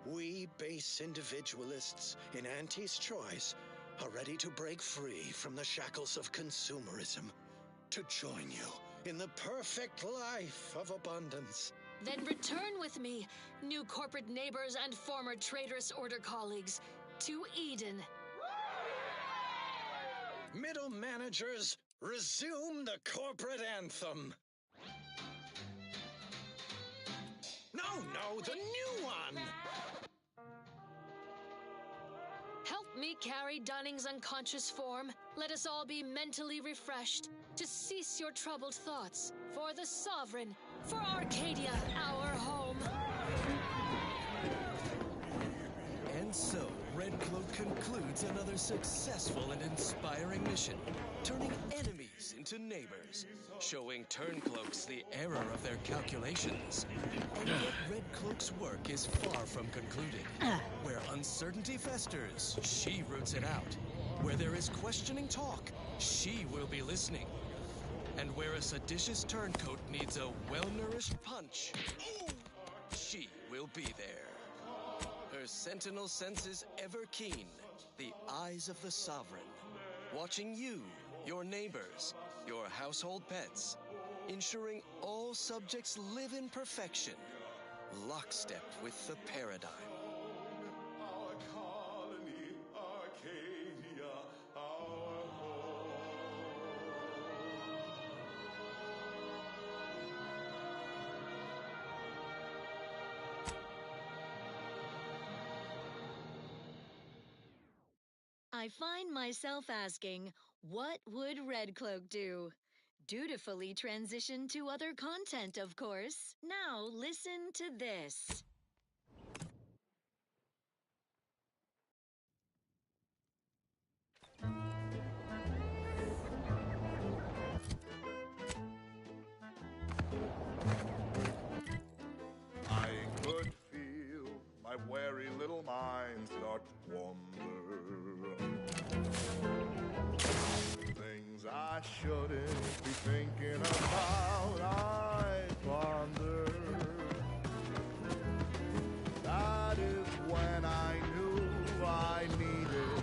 We base individualists in Auntie's Choice are ready to break free from the shackles of consumerism, to join you in the perfect life of abundance. Then return with me, new corporate neighbors and former traitorous Order colleagues, to Eden. Middle managers, resume the corporate anthem. No, the new one! Help me carry Dunning's unconscious form. Let us all be mentally refreshed to cease your troubled thoughts. For the Sovereign, for Arcadia, our home. And so, Red Cloak concludes another successful and inspiring mission, turning enemies into neighbors, showing Turncloaks the error of their calculations. And yet Red Cloak's work is far from concluded. Where uncertainty festers, she roots it out. Where there is questioning talk, she will be listening. And where a seditious turncoat needs a well-nourished punch, she will be there. Her sentinel senses ever keen, the eyes of the Sovereign, watching you, your neighbors, your household pets, ensuring all subjects live in perfection, lockstep with the paradigm. Our colony, Arcadia, our home. I find myself asking, what would Red Cloak do? Dutifully transition to other content, of course. Now listen to this. I could feel my wary little mind start to wander. Things I shouldn't be thinking about, I ponder. That is when I knew I needed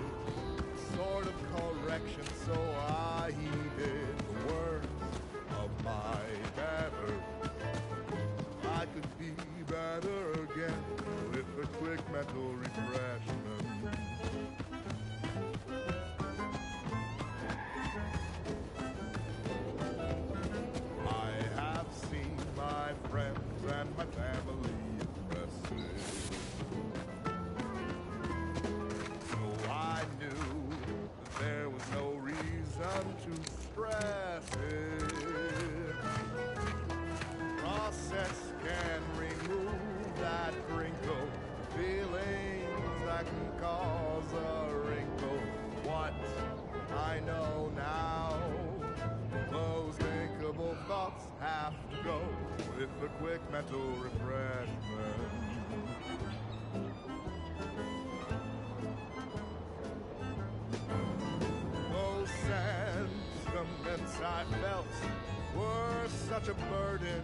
sort of correction, so I heeded the words of my better. I could be better again with a quick mental refreshment. I have seen my friends and my family impressive, so I knew that there was no reason to stress it. Process can remove that crinkle, feelings that can cause a wrinkle. What I know now, those thinkable thoughts have to go with a quick mental refreshment. Those sentiments I felt were such a burden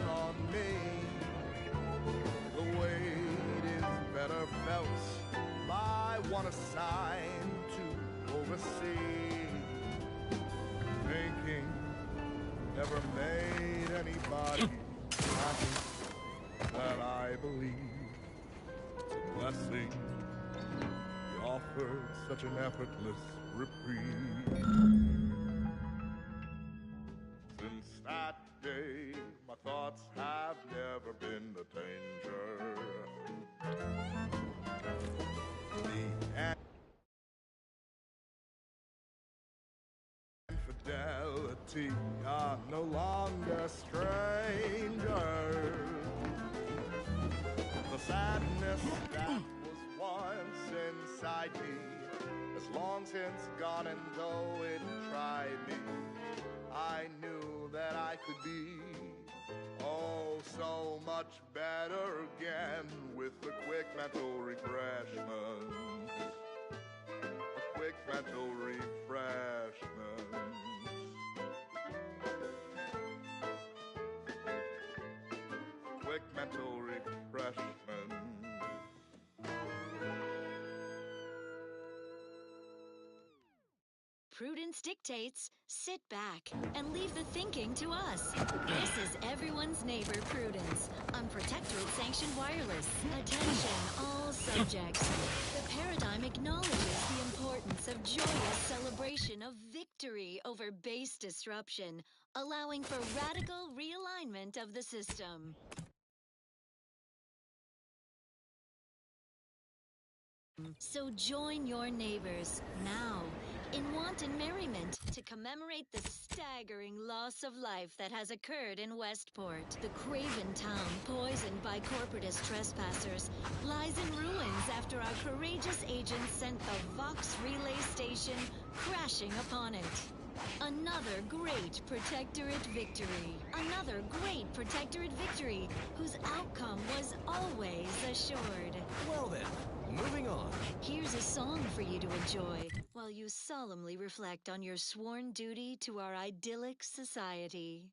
on me. The weight is better felt by one assigned to oversee. Thinking never made anybody happy, that I believe it's a blessing. He offered such an effortless reprieve. Since that day, my thoughts have never been a danger. The infidelity are no longer strangers. The sadness that was once inside me has long since gone, and though it tried me, I knew that I could be, oh, so much better again with a quick mental refreshment. A quick mental refreshment. Quick mental refreshment. Prudence dictates, sit back and leave the thinking to us. This is everyone's neighbor, Prudence, on Protectorate-sanctioned wireless. Attention, all subjects. The paradigm acknowledges the importance of joyous celebration of victory over base disruption, allowing for radical realignment of the system. So join your neighbors now in wanton merriment to commemorate the staggering loss of life that has occurred in Westport. The craven town, poisoned by corporatist trespassers, lies in ruins after our courageous agents sent the Vox relay station crashing upon it. Another great Protectorate victory. Another great Protectorate victory whose outcome was always assured. Well then, moving on. Here's a song for you to enjoy while you solemnly reflect on your sworn duty to our idyllic society.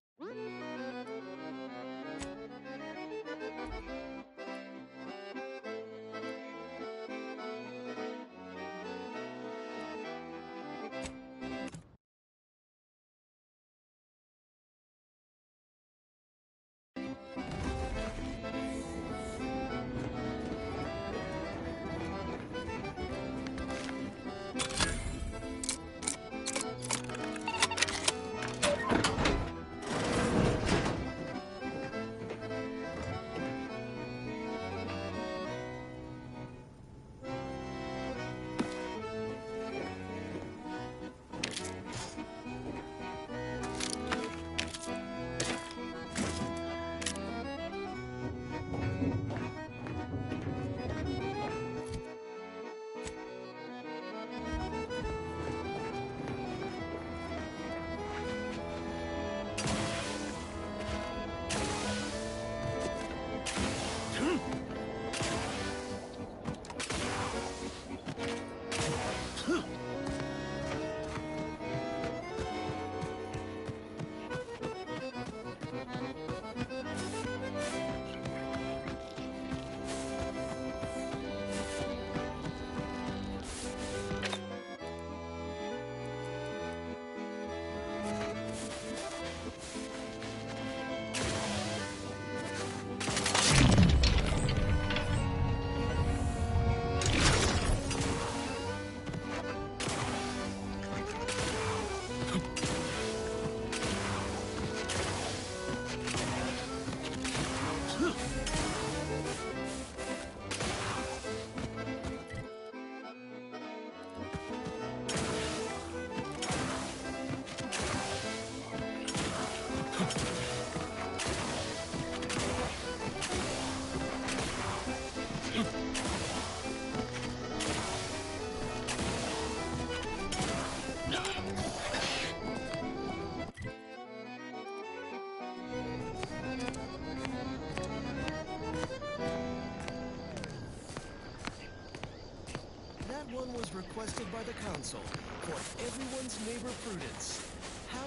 requested by the Council for everyone's neighbor Prudence. How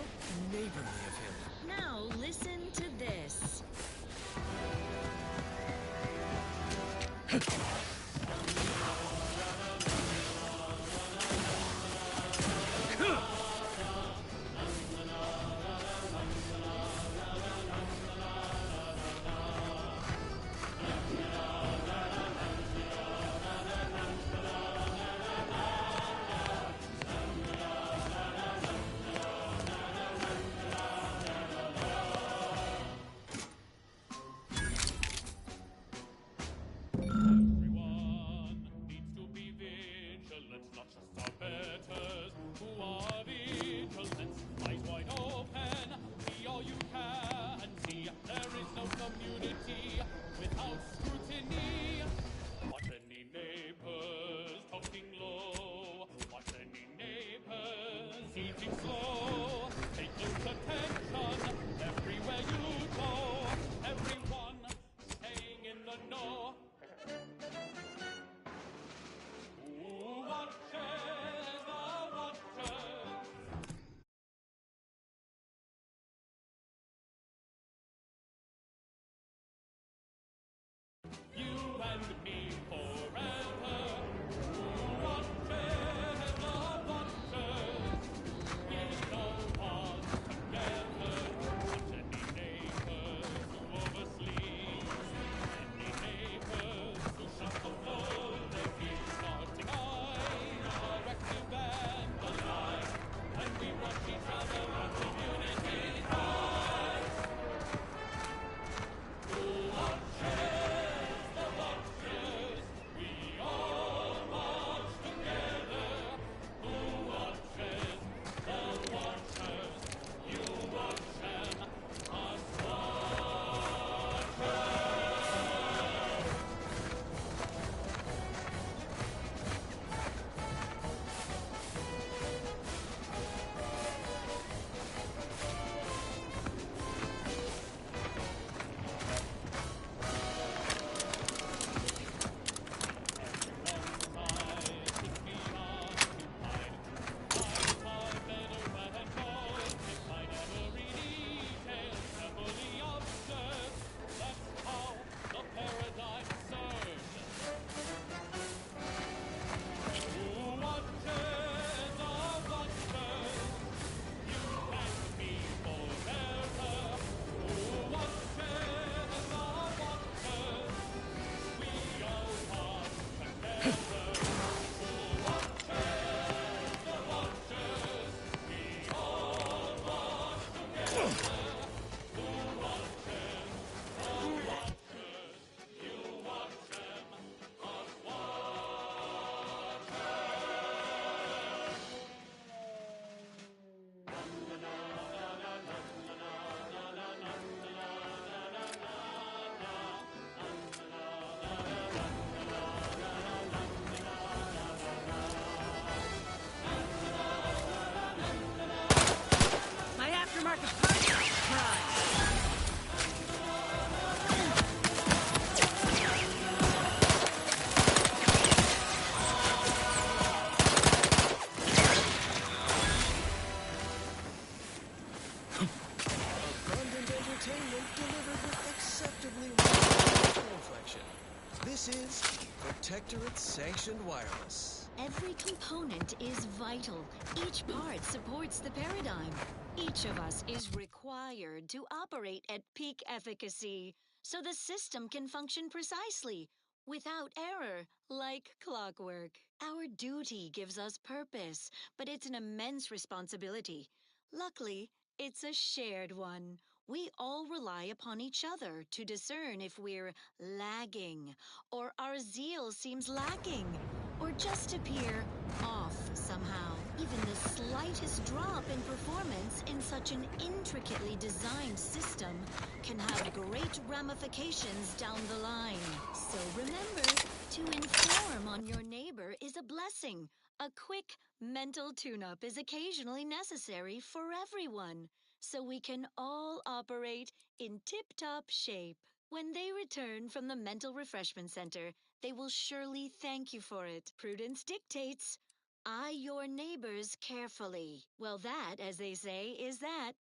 neighborly of him. Now listen to this. Abundant entertainment delivered with acceptably low inflection. This is Protectorate Sanctioned Wireless. Every component is vital. Each part supports the paradigm. Each of us is required to operate at peak efficacy so the system can function precisely, without error, like clockwork. Our duty gives us purpose, but it's an immense responsibility. Luckily, it's a shared one. We all rely upon each other to discern if we're lagging, or our zeal seems lacking, or just appear off somehow. Even the slightest drop in performance in such an intricately designed system can have great ramifications down the line. So remember, to inform on your neighbor is a blessing. A quick mental tune-up is occasionally necessary for everyone, so we can all operate in tip-top shape. When they return from the Mental Refreshment Center, they will surely thank you for it. Prudence dictates, Eye your neighbors carefully. Well, that, as they say, is that.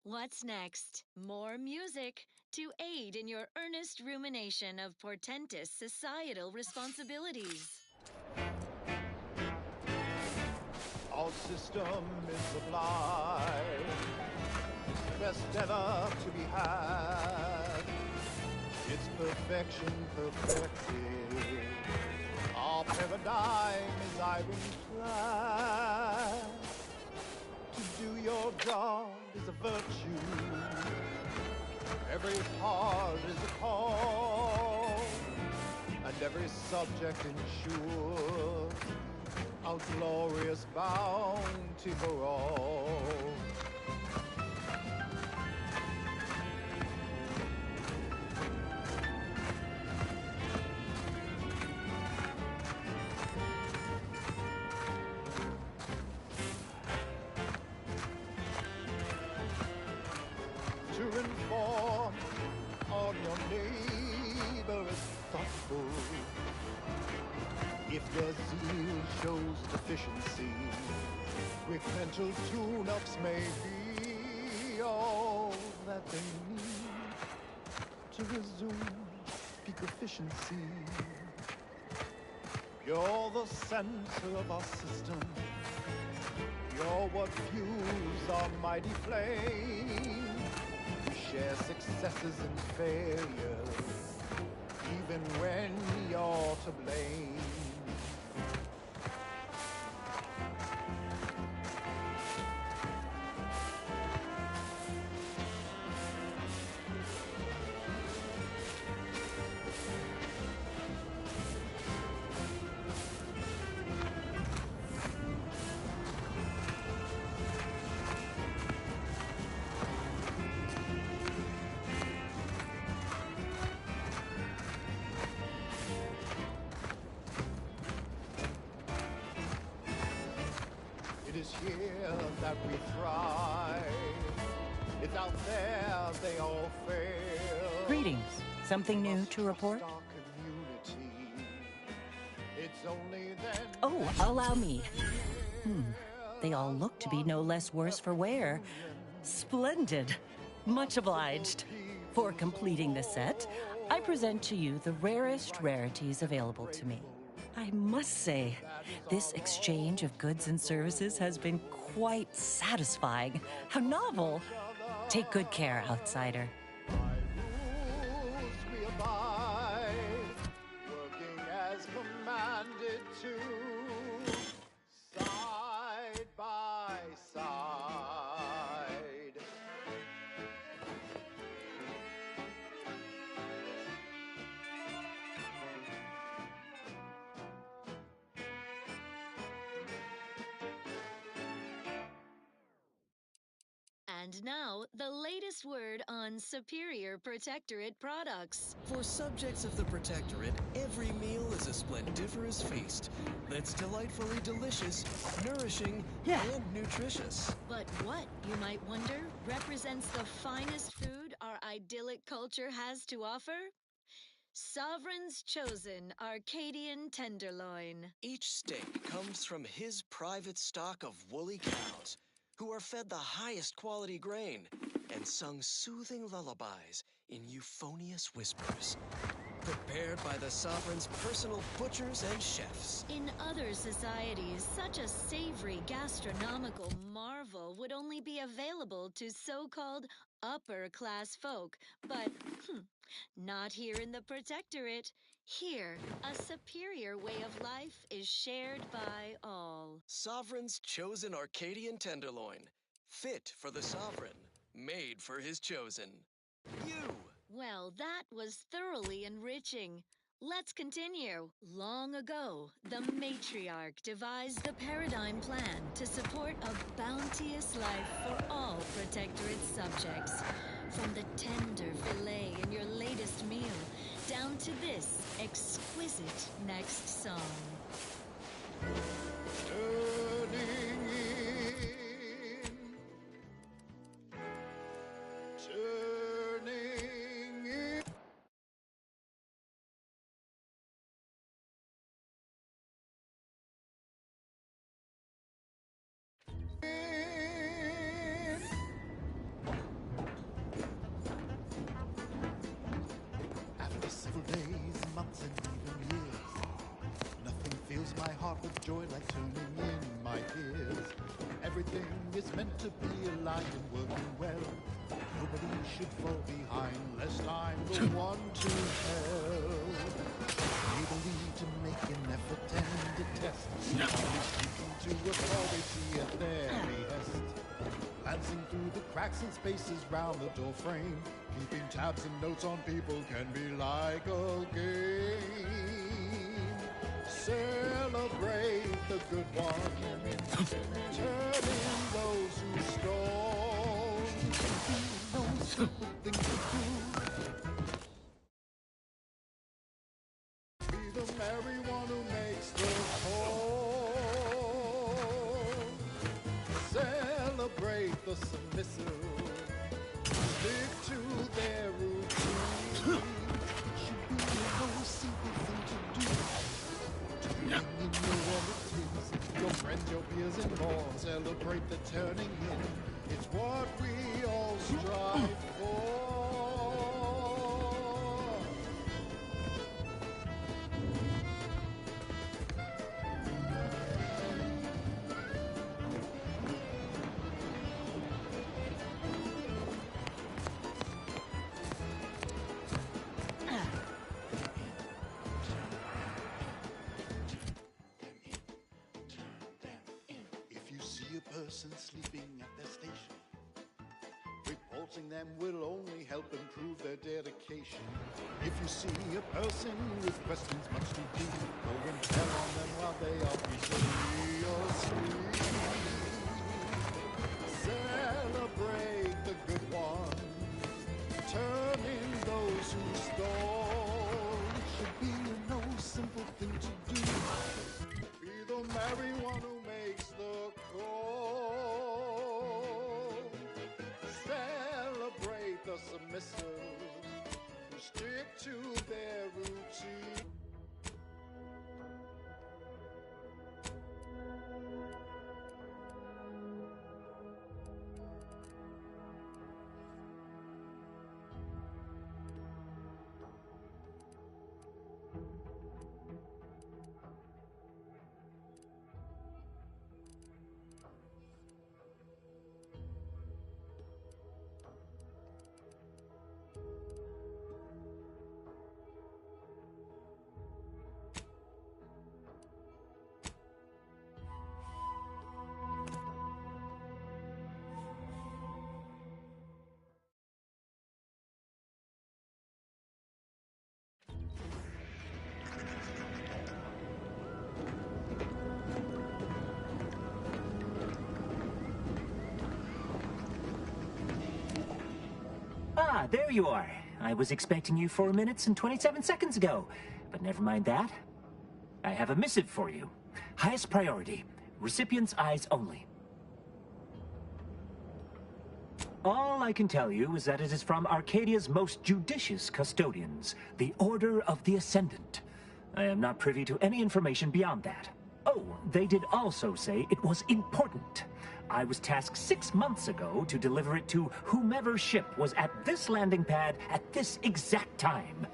What's next? More music to aid in your earnest rumination of portentous societal responsibilities. Our system is sublime. It's the best ever to be had. It's perfection perfected. Our paradigm is ironclad. To do your job is a virtue. Every part is a call, and every subject ensures a glorious bounty for all. To inform on your neighbor is thoughtful. If their zeal shows deficiency, quick mental tune-ups may be all that they need to resume peak efficiency. You're the center of our system. You're what fuels our mighty flame. We share successes and failures, even when you're to blame. It is here that we thrive. It's out there they all fail. Greetings. Something new to report? Our community. It's only then. Oh, allow me. They all look to be no less worse for wear. Splendid. Much obliged. For completing the set, I present to you the rarest rarities available to me. I must say, this exchange of goods and services has been quite satisfying. How novel. Take good care, outsider. Rules we abide, working as commanded to, side by side. And now, the latest word on Superior Protectorate products. For subjects of the Protectorate, every meal is a splendiferous feast that's delightfully delicious, nourishing, and nutritious. But what, you might wonder, represents the finest food our idyllic culture has to offer? Sovereign's Chosen Arcadian Tenderloin. Each steak comes from his private stock of woolly cows, who are fed the highest quality grain and sung soothing lullabies in euphonious whispers. Prepared by the Sovereign's personal butchers and chefs. In other societies, such a savory gastronomical marvel would only be available to so-called upper-class folk, but not here in the Protectorate. Here, a superior way of life is shared by all. Sovereign's Chosen Arcadian Tenderloin. Fit for the Sovereign. Made for his chosen. You! Well, that was thoroughly enriching. Let's continue. Long ago, the matriarch devised the paradigm plan to support a bounteous life for all Protectorate subjects. From the tender fillet in your latest meal, down to this exquisite next song. my heart with joy like tuning in my ears. Everything is meant to be aligned and working well. Nobody should fall behind, lest I'm the one to tell. We believe to make an effort and a test. Always speaking to authority at their behest. Glancing through the cracks and spaces round the door frame. Keeping tabs and notes on people can be like a game. Celebrate the good one. Turn in those who stole. No simple thing to do. Be the merry one who makes the call. Celebrate the submissive. Stick to their routine. Should be no simple thing to do. Turning in your relatives, your friends, your peers, and more. Celebrate the turning in. It's what we all strive for. Person sleeping at their station. Reporting them will only help improve their dedication. If you see a person with questions much too deep, go and tell on them while they are peacefully asleep. Celebrate the good ones. Turn in those who stole. It should be no simple thing to do. Be the merry one who makes the call. Celebrate the submissive who stick to their routine. Ah, there you are. I was expecting you 4 minutes and 27 seconds ago. But never mind that. I have a missive for you. Highest priority. Recipient's eyes only. All I can tell you is that it is from Arcadia's most judicious custodians, the Order of the Ascendant. I am not privy to any information beyond that. Oh, they did also say it was important. I was tasked 6 months ago to deliver it to whomever ship was at this landing pad at this exact time.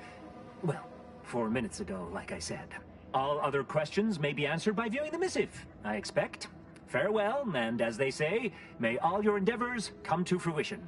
Well, 4 minutes ago, like I said. All other questions may be answered by viewing the missive, I expect. Farewell, and as they say, may all your endeavors come to fruition.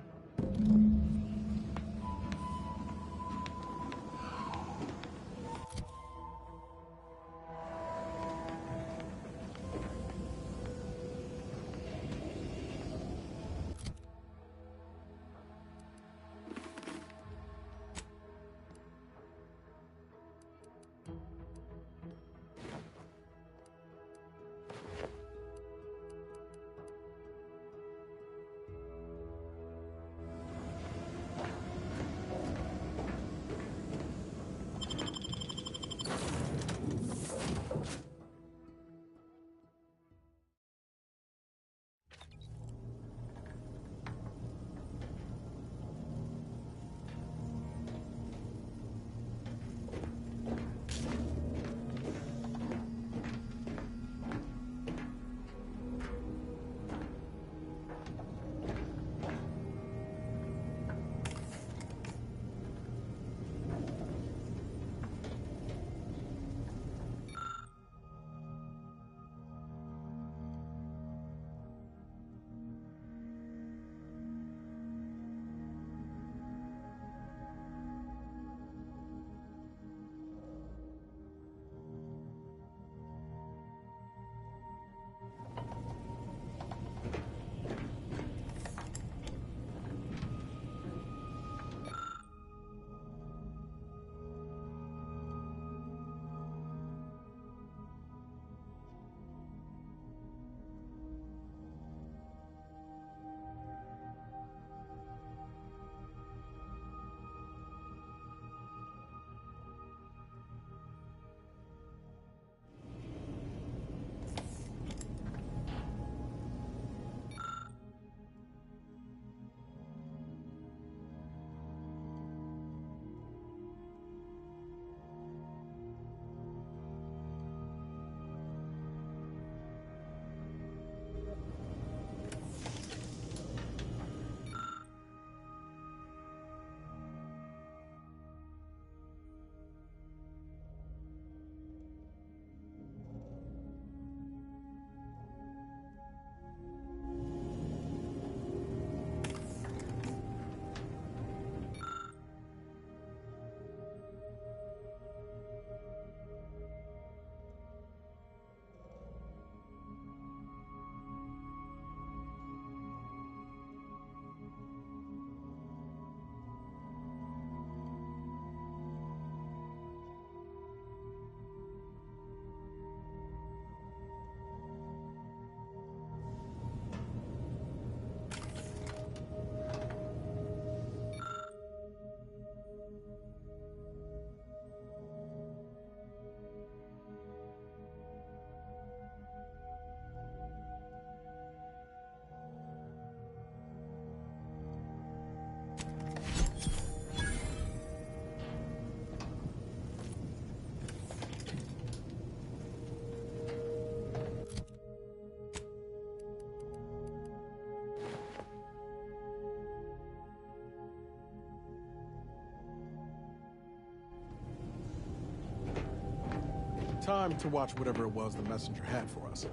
Time to watch whatever it was the messenger had for us.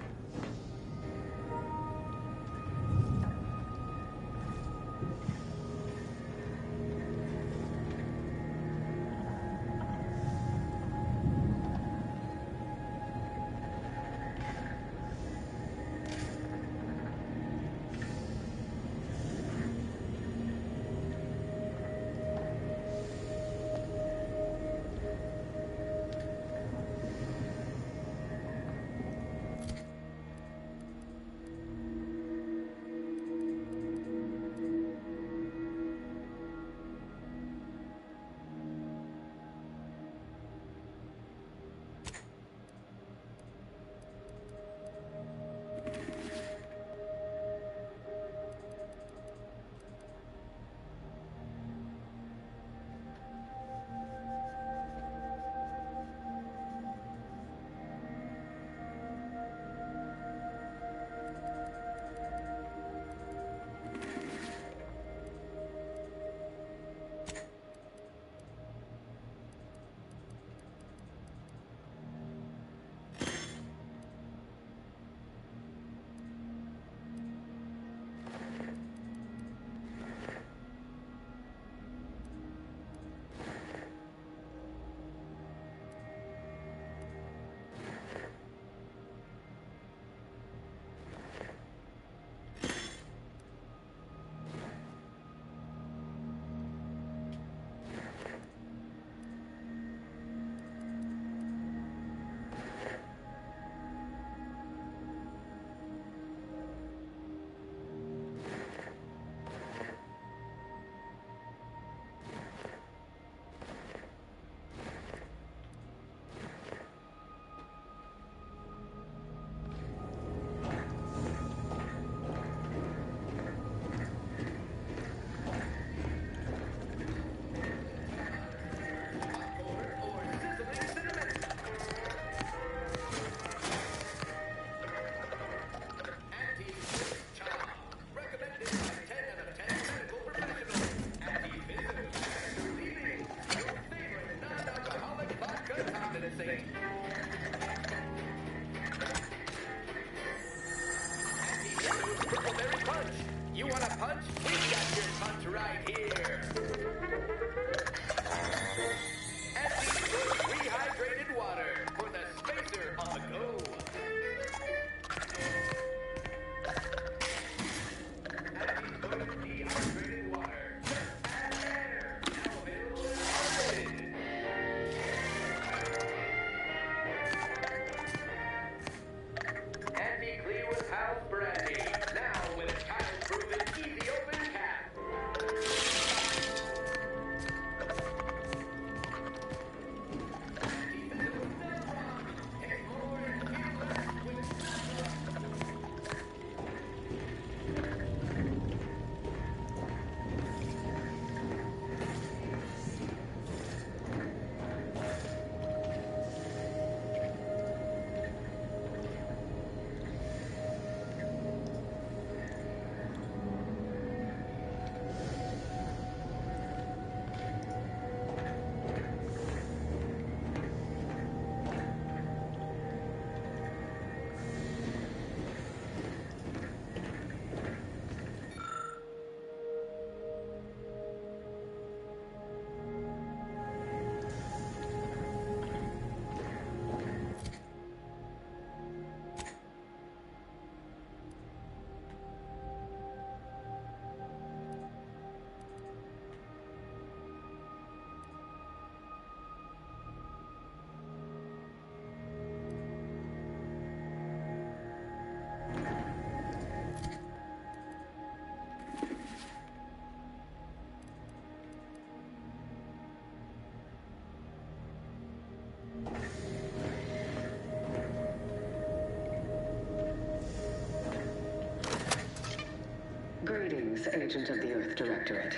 Greetings, Agent of the Earth Directorate.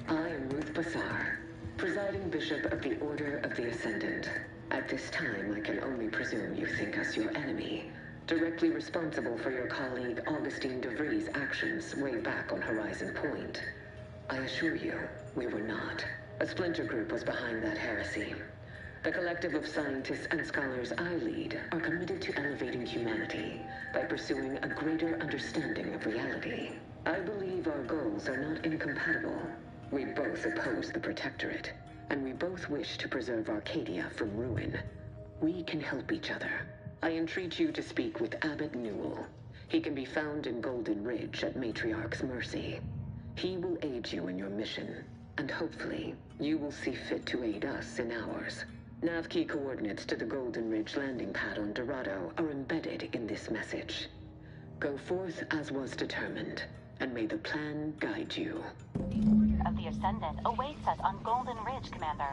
I am Ruth Bassar, presiding Bishop of the Order of the Ascendant. At this time, I can only presume you think us your enemy, directly responsible for your colleague Augustine DeVries' actions way back on Horizon Point. I assure you, we were not. A splinter group was behind that heresy. The collective of scientists and scholars I lead are committed to elevating humanity by pursuing a greater understanding of reality. I believe our goals are not incompatible. We both oppose the Protectorate, and we both wish to preserve Arcadia from ruin. We can help each other. I entreat you to speak with Abbot Newell. He can be found in Golden Ridge at Matriarch's mercy. He will aid you in your mission, and hopefully, you will see fit to aid us in ours. Nav-key coordinates to the Golden Ridge landing pad on Dorado are embedded in this message. Go forth as was determined, and may the plan guide you. The Order of the Ascendant awaits us on Golden Ridge, Commander.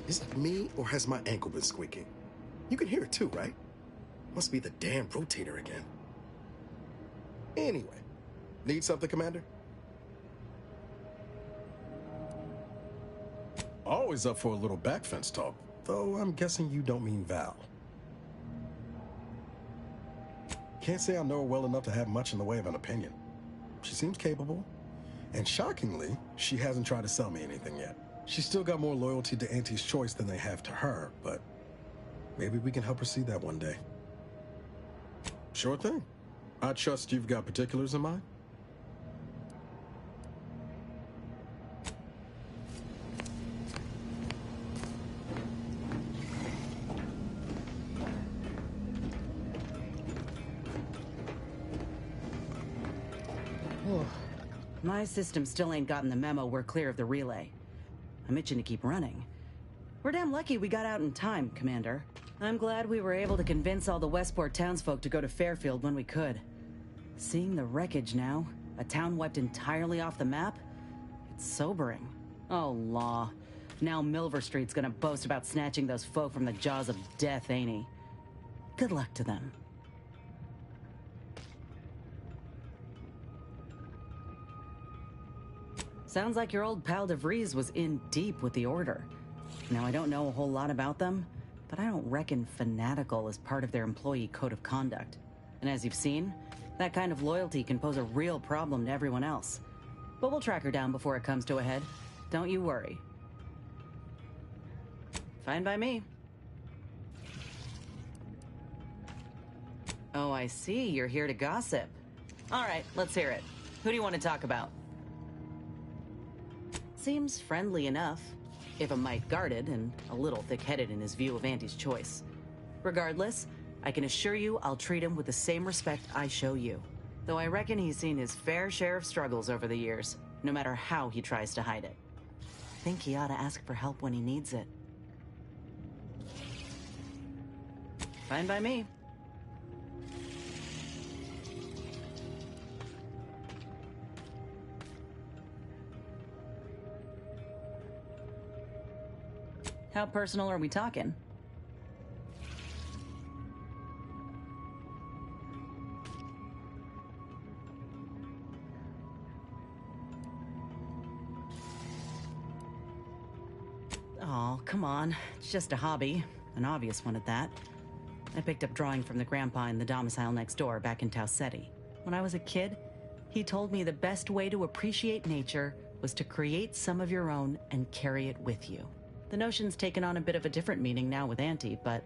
Is it me, or has my ankle been squeaking? You can hear it too, right? Must be the damn rotator again. Anyway, need something, Commander? Always up for a little backfence talk, though I'm guessing you don't mean Val. Can't say I know her well enough to have much in the way of an opinion. She seems capable, and shockingly, she hasn't tried to sell me anything yet. She's still got more loyalty to Auntie's choice than they have to her, but maybe we can help her see that one day. Sure thing. I trust you've got particulars in mind? My system still ain't gotten the memo we're clear of the relay. I'm itching to keep running. We're damn lucky we got out in time, Commander. I'm glad we were able to convince all the Westport townsfolk to go to Fairfield when we could. Seeing the wreckage now, a town wiped entirely off the map, Sobering. Oh, law. Now Milver Street's gonna boast about snatching those folk from the jaws of death, ain't he? Good luck to them. Sounds like your old pal DeVries was in deep with the Order. Now, I don't know a whole lot about them, but I don't reckon fanatical is part of their employee code of conduct. And as you've seen, that kind of loyalty can pose a real problem to everyone else. But we'll track her down before it comes to a head. Don't you worry. Fine by me. Oh, I see. You're here to gossip. All right, let's hear it. Who do you want to talk about? Seems friendly enough, if a mite guarded and a little thick-headed in his view of Auntie's choice. Regardless, I can assure you I'll treat him with the same respect I show you. Though I reckon he's seen his fair share of struggles over the years, no matter how he tries to hide it. I think he ought to ask for help when he needs it. Fine by me. How personal are we talking? Oh, come on. It's just a hobby. An obvious one at that. I picked up drawing from the grandpa in the domicile next door back in Tauceti. When I was a kid, he told me the best way to appreciate nature was to create some of your own and carry it with you. The notion's taken on a bit of a different meaning now with Auntie, but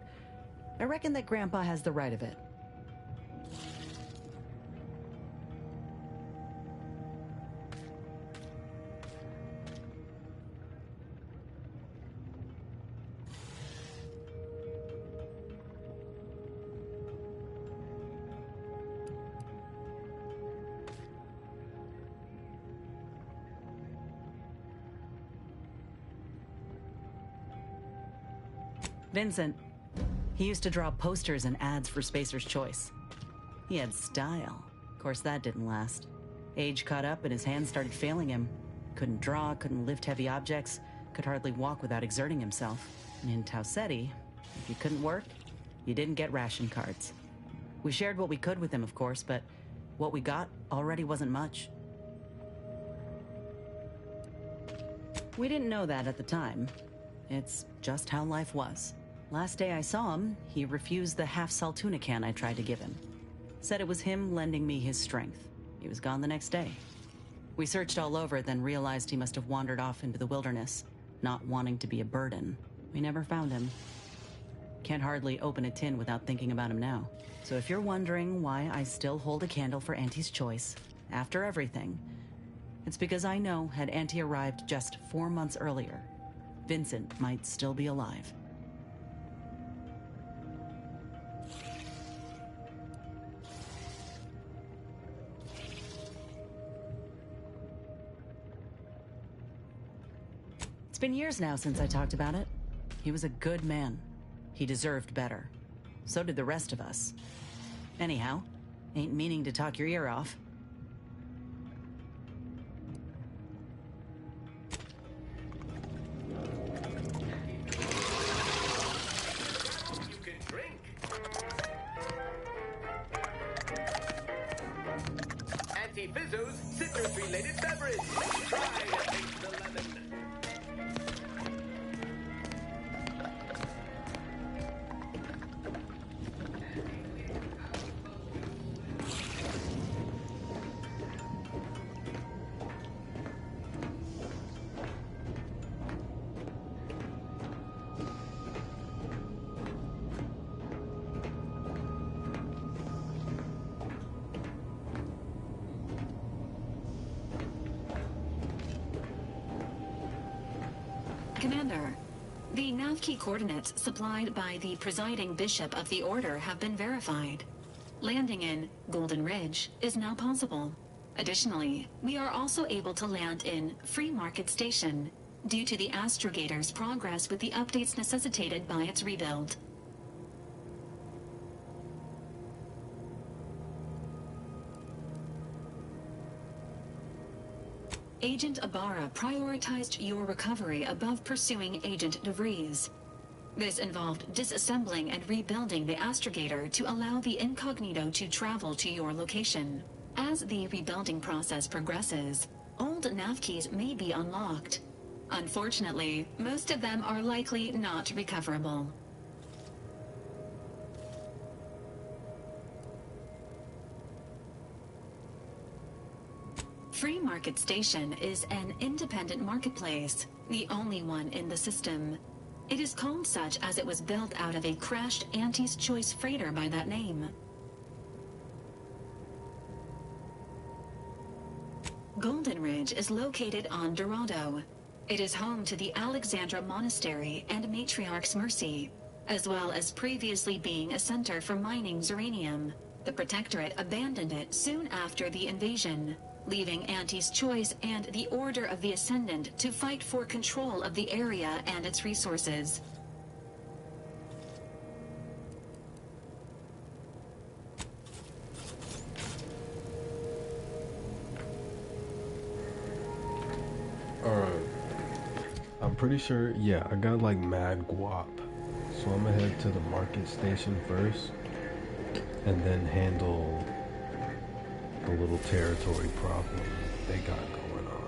I reckon that Grandpa has the right of it. Vincent. He used to draw posters and ads for Spacer's Choice. He had style. Of course, that didn't last. Age caught up and his hands started failing him. Couldn't draw, couldn't lift heavy objects, could hardly walk without exerting himself. And in Tauceti, if you couldn't work, you didn't get ration cards. We shared what we could with him, of course, but what we got already wasn't much. We didn't know that at the time. It's just how life was. Last day I saw him, he refused the half-salt tuna can I tried to give him. Said it was him lending me his strength. He was gone the next day. We searched all over, then realized he must have wandered off into the wilderness, not wanting to be a burden. We never found him. Can't hardly open a tin without thinking about him now. So if you're wondering why I still hold a candle for Auntie's choice, after everything, it's because I know had Auntie arrived just 4 months earlier, Vincent might still be alive. It's been years now since I talked about it. He was a good man. He deserved better. So did the rest of us. Anyhow, ain't meaning to talk your ear off. Fizzo's citrus-related beverage. Try and taste the lemon. Commander, the nav key coordinates supplied by the presiding bishop of the Order have been verified. Landing in Golden Ridge is now possible. Additionally, we are also able to land in Free Market Station due to the astrogator's progress with the updates necessitated by its rebuild. Agent Ibarra prioritized your recovery above pursuing Agent DeVries. This involved disassembling and rebuilding the astrogator to allow the incognito to travel to your location. As the rebuilding process progresses, old nav keys may be unlocked. Unfortunately, most of them are likely not recoverable. Free Market Station is an independent marketplace, the only one in the system. It is called such as it was built out of a crashed Auntie's Choice freighter by that name. Golden Ridge is located on Dorado. It is home to the Alexandra Monastery and Matriarch's Mercy, as well as previously being a center for mining Zeranium. The Protectorate abandoned it soon after the invasion, leaving Auntie's Choice and the Order of the Ascendant to fight for control of the area and its resources. Alright. I'm pretty sure, yeah, I got like mad guap. So I'm gonna head to the market station first, and then handle the little territory problem they got going on.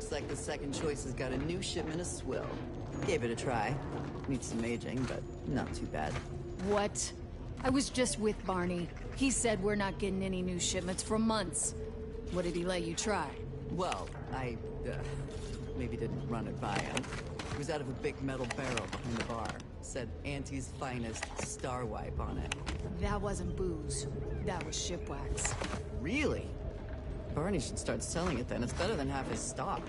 Looks like the second choice has got a new shipment of swill. Gave it a try. Needs some aging, but not too bad. What? I was just with Barney. He said we're not getting any new shipments for months. What did he let you try? Well, I, maybe didn't run it by him. It was out of a big metal barrel behind the bar. Said Auntie's finest star wipe on it. That wasn't booze. That was ship wax. Really? Barney should start selling it then. It's better than half his stock.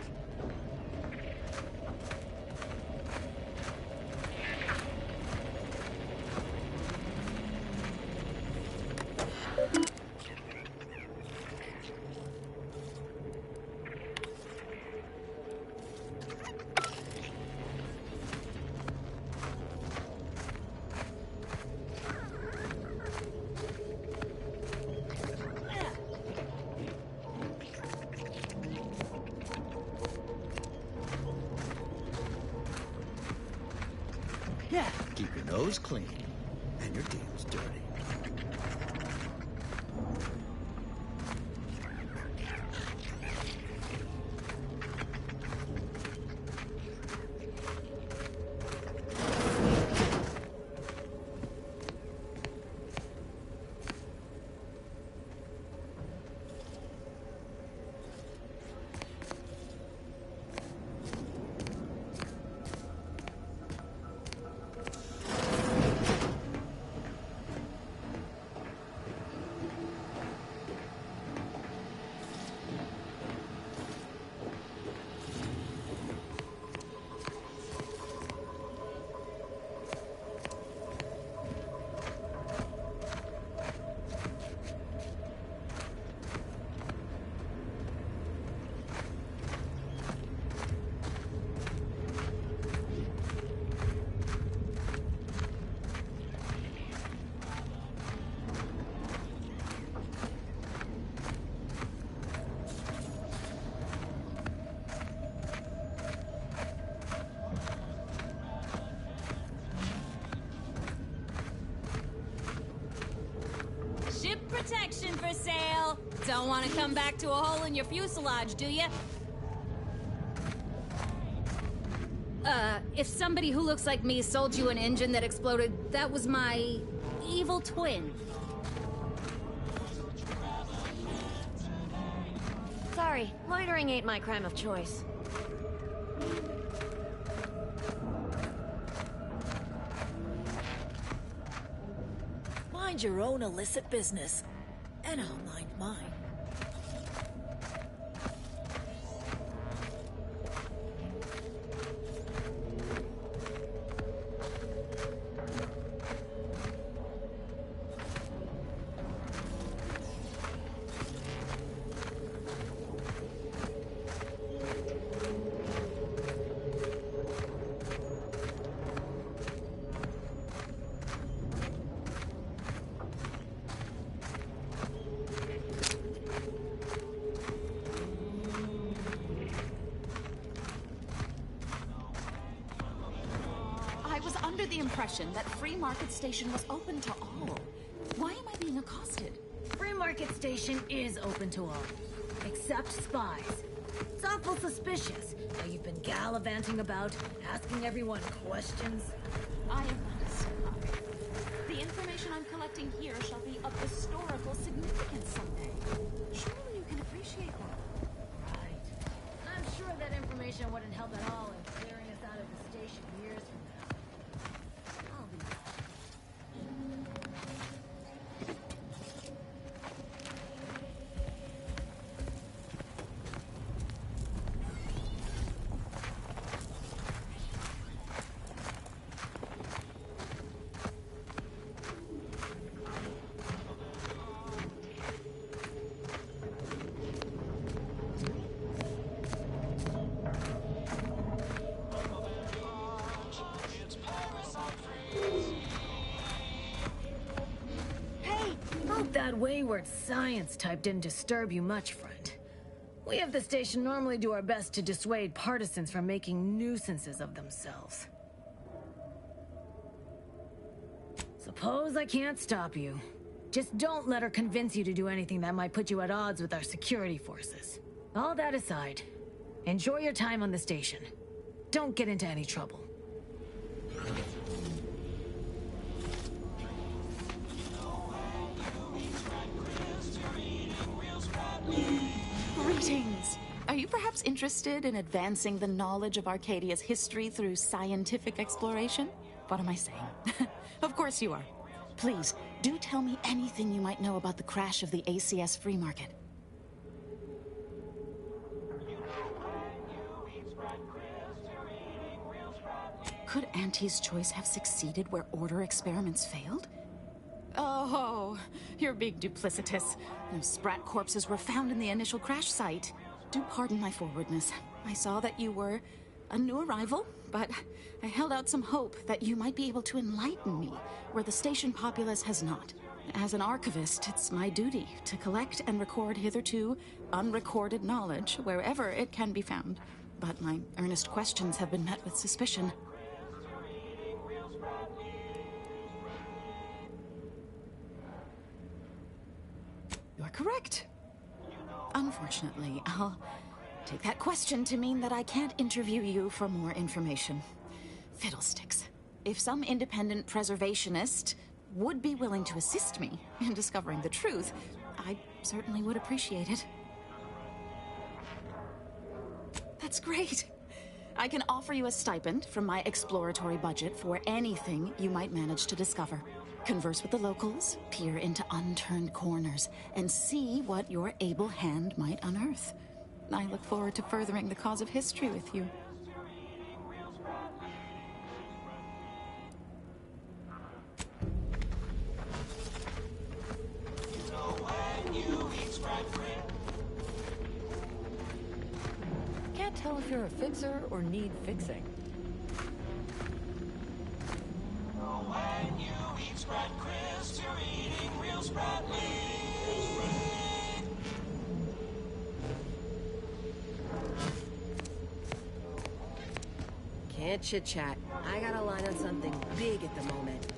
Yeah. Keep your nose clean and your deals dirty. Protection for sale. Don't want to come back to a hole in your fuselage, do you? If somebody who looks like me sold you an engine that exploded, that was my evil twin. Sorry, loitering ain't my crime of choice. Mind your own illicit business, and I'll mind mine. That Free Market Station was open to all. Why am I being accosted? Free Market Station is open to all, except spies. It's awful suspicious how you've been gallivanting about, asking everyone questions. I am not a spy. The information I'm collecting here shall be of historical significance someday. Surely you can appreciate that. Right. I'm sure that information wouldn't help at all in clearing us out of the station years from now. That wayward science type didn't disturb you much, friend. We of the station normally do our best to dissuade partisans from making nuisances of themselves. Suppose I can't stop you. Just don't let her convince you to do anything that might put you at odds with our security forces. All that aside, Enjoy your time on the station. Don't get into any trouble. Greetings. Are you perhaps interested in advancing the knowledge of Arcadia's history through scientific exploration? What am I saying? Of course you are. Please, do tell me anything you might know about the crash of the ACS free market. Could Auntie's choice have succeeded where Order experiments failed? Oh, you're being duplicitous. No Sprat corpses were found in the initial crash site. Do pardon my forwardness. I saw that you were a new arrival, but I held out some hope that you might be able to enlighten me where the station populace has not. As an archivist, it's my duty to collect and record hitherto unrecorded knowledge wherever it can be found. But my earnest questions have been met with suspicion. You're correct. Unfortunately, I'll take that question to mean that I can't interview you for more information. Fiddlesticks. If some independent preservationist would be willing to assist me in discovering the truth, I certainly would appreciate it. That's great. I can offer you a stipend from my exploratory budget for anything you might manage to discover. Converse with the locals, peer into unturned corners, and see what your able hand might unearth. I look forward to furthering the cause of history with you. Can't tell if you're a fixer or need fixing. When you eat Sprat Crisps, you're eating real Sprat Can't chit-chat. I gotta line on something big at the moment.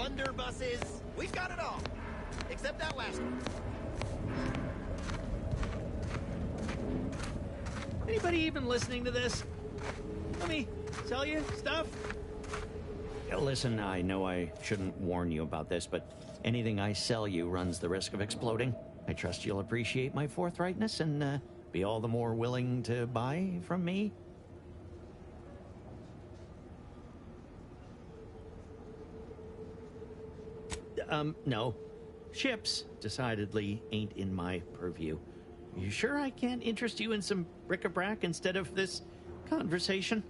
blunderbusses. We've got it all. Except that last one. Anybody even listening to this? Let me sell you stuff? Listen, I know I shouldn't warn you about this, but anything I sell you runs the risk of exploding. I trust you'll appreciate my forthrightness and be all the more willing to buy from me. No. Ships decidedly ain't in my purview. You sure I can't interest you in some bric-a-brac instead of this conversation?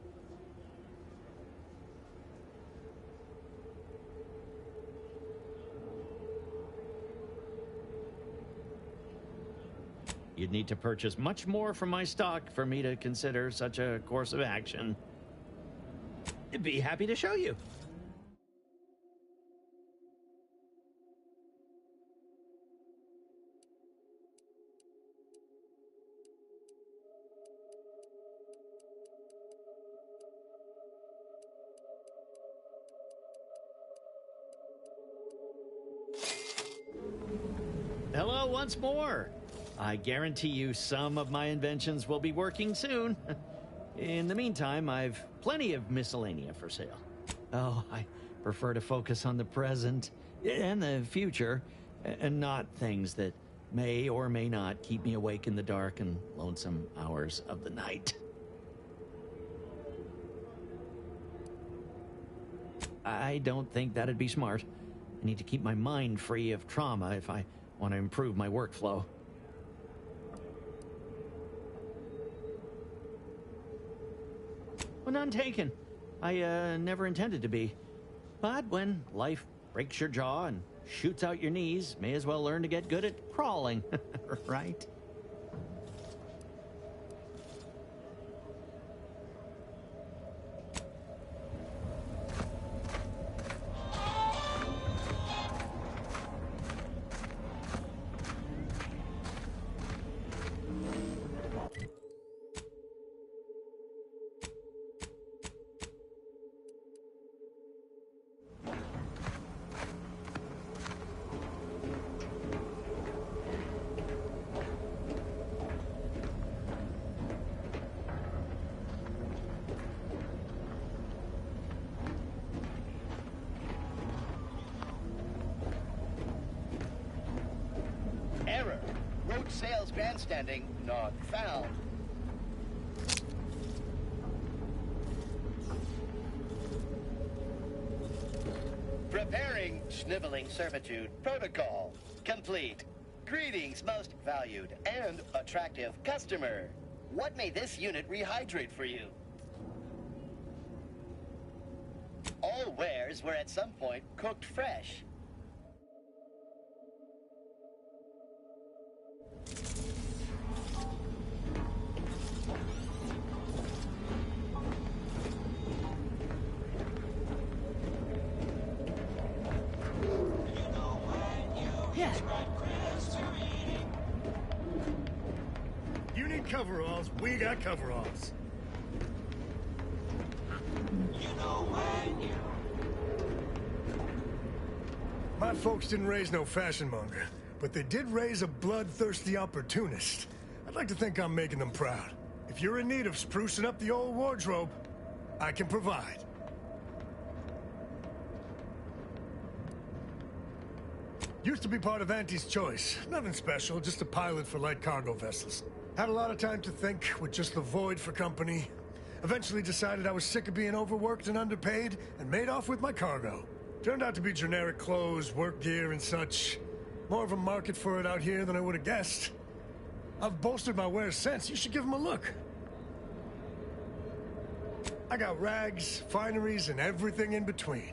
You'd need to purchase much more from my stock for me to consider such a course of action. I'd be happy to show you. Hello once more. I guarantee you some of my inventions will be working soon. In the meantime, I've plenty of miscellanea for sale. Oh, I prefer to focus on the present and the future, and not things that may or may not keep me awake in the dark and lonesome hours of the night. I don't think that'd be smart. I need to keep my mind free of trauma if I want to improve my workflow. Well, none taken. I never intended to be. But when life breaks your jaw and shoots out your knees, may as well learn to get good at crawling, right? Error. Road sales grandstanding not found. Preparing sniveling servitude protocol complete. Greetings, most valued and attractive customer. What may this unit rehydrate for you? All wares were at some point cooked fresh. You need coveralls, we got coveralls. You know when you... My folks didn't raise no fashion monger, but they did raise a bloodthirsty opportunist. I'd like to think I'm making them proud. If you're in need of sprucing up the old wardrobe, I can provide. Used to be part of Auntie's Choice. Nothing special, just a pilot for light cargo vessels. Had a lot of time to think, with just the void for company. Eventually decided I was sick of being overworked and underpaid, and made off with my cargo. Turned out to be generic clothes, work gear, and such. More of a market for it out here than I would have guessed. I've bolstered my wares since. You should give them a look. I got rags, fineries, and everything in between.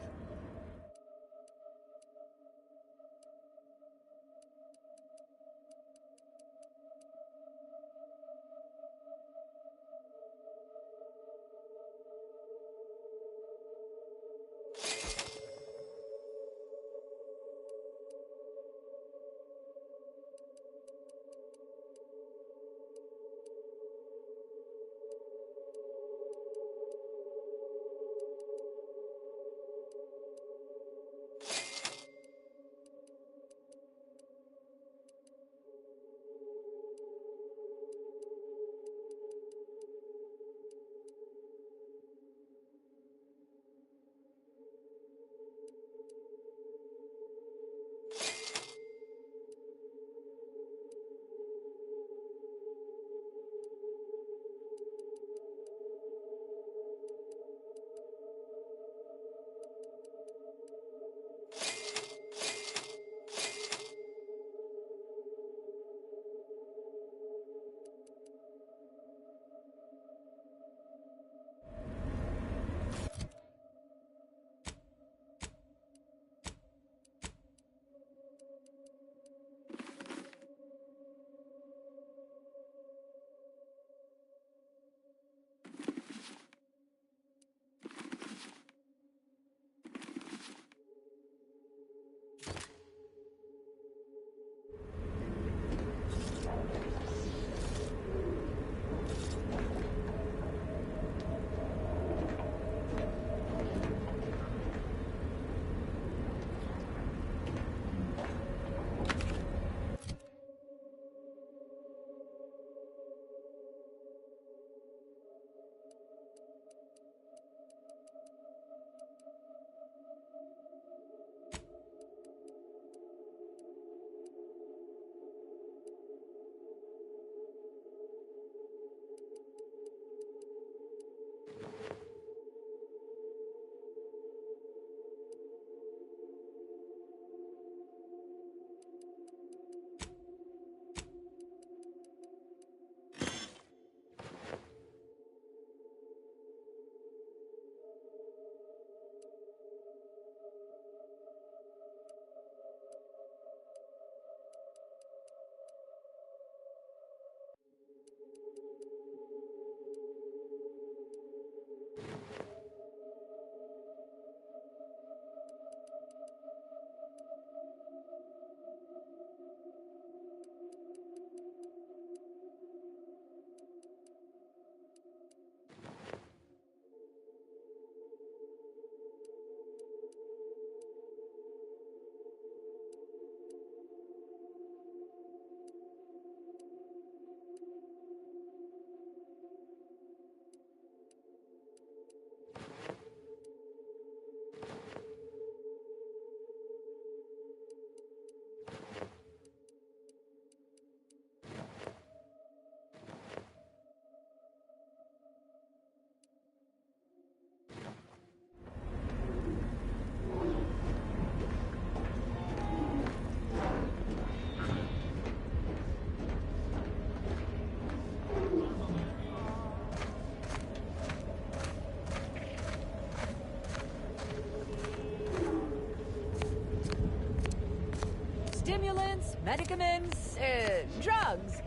Stimulants, medicaments, drugs.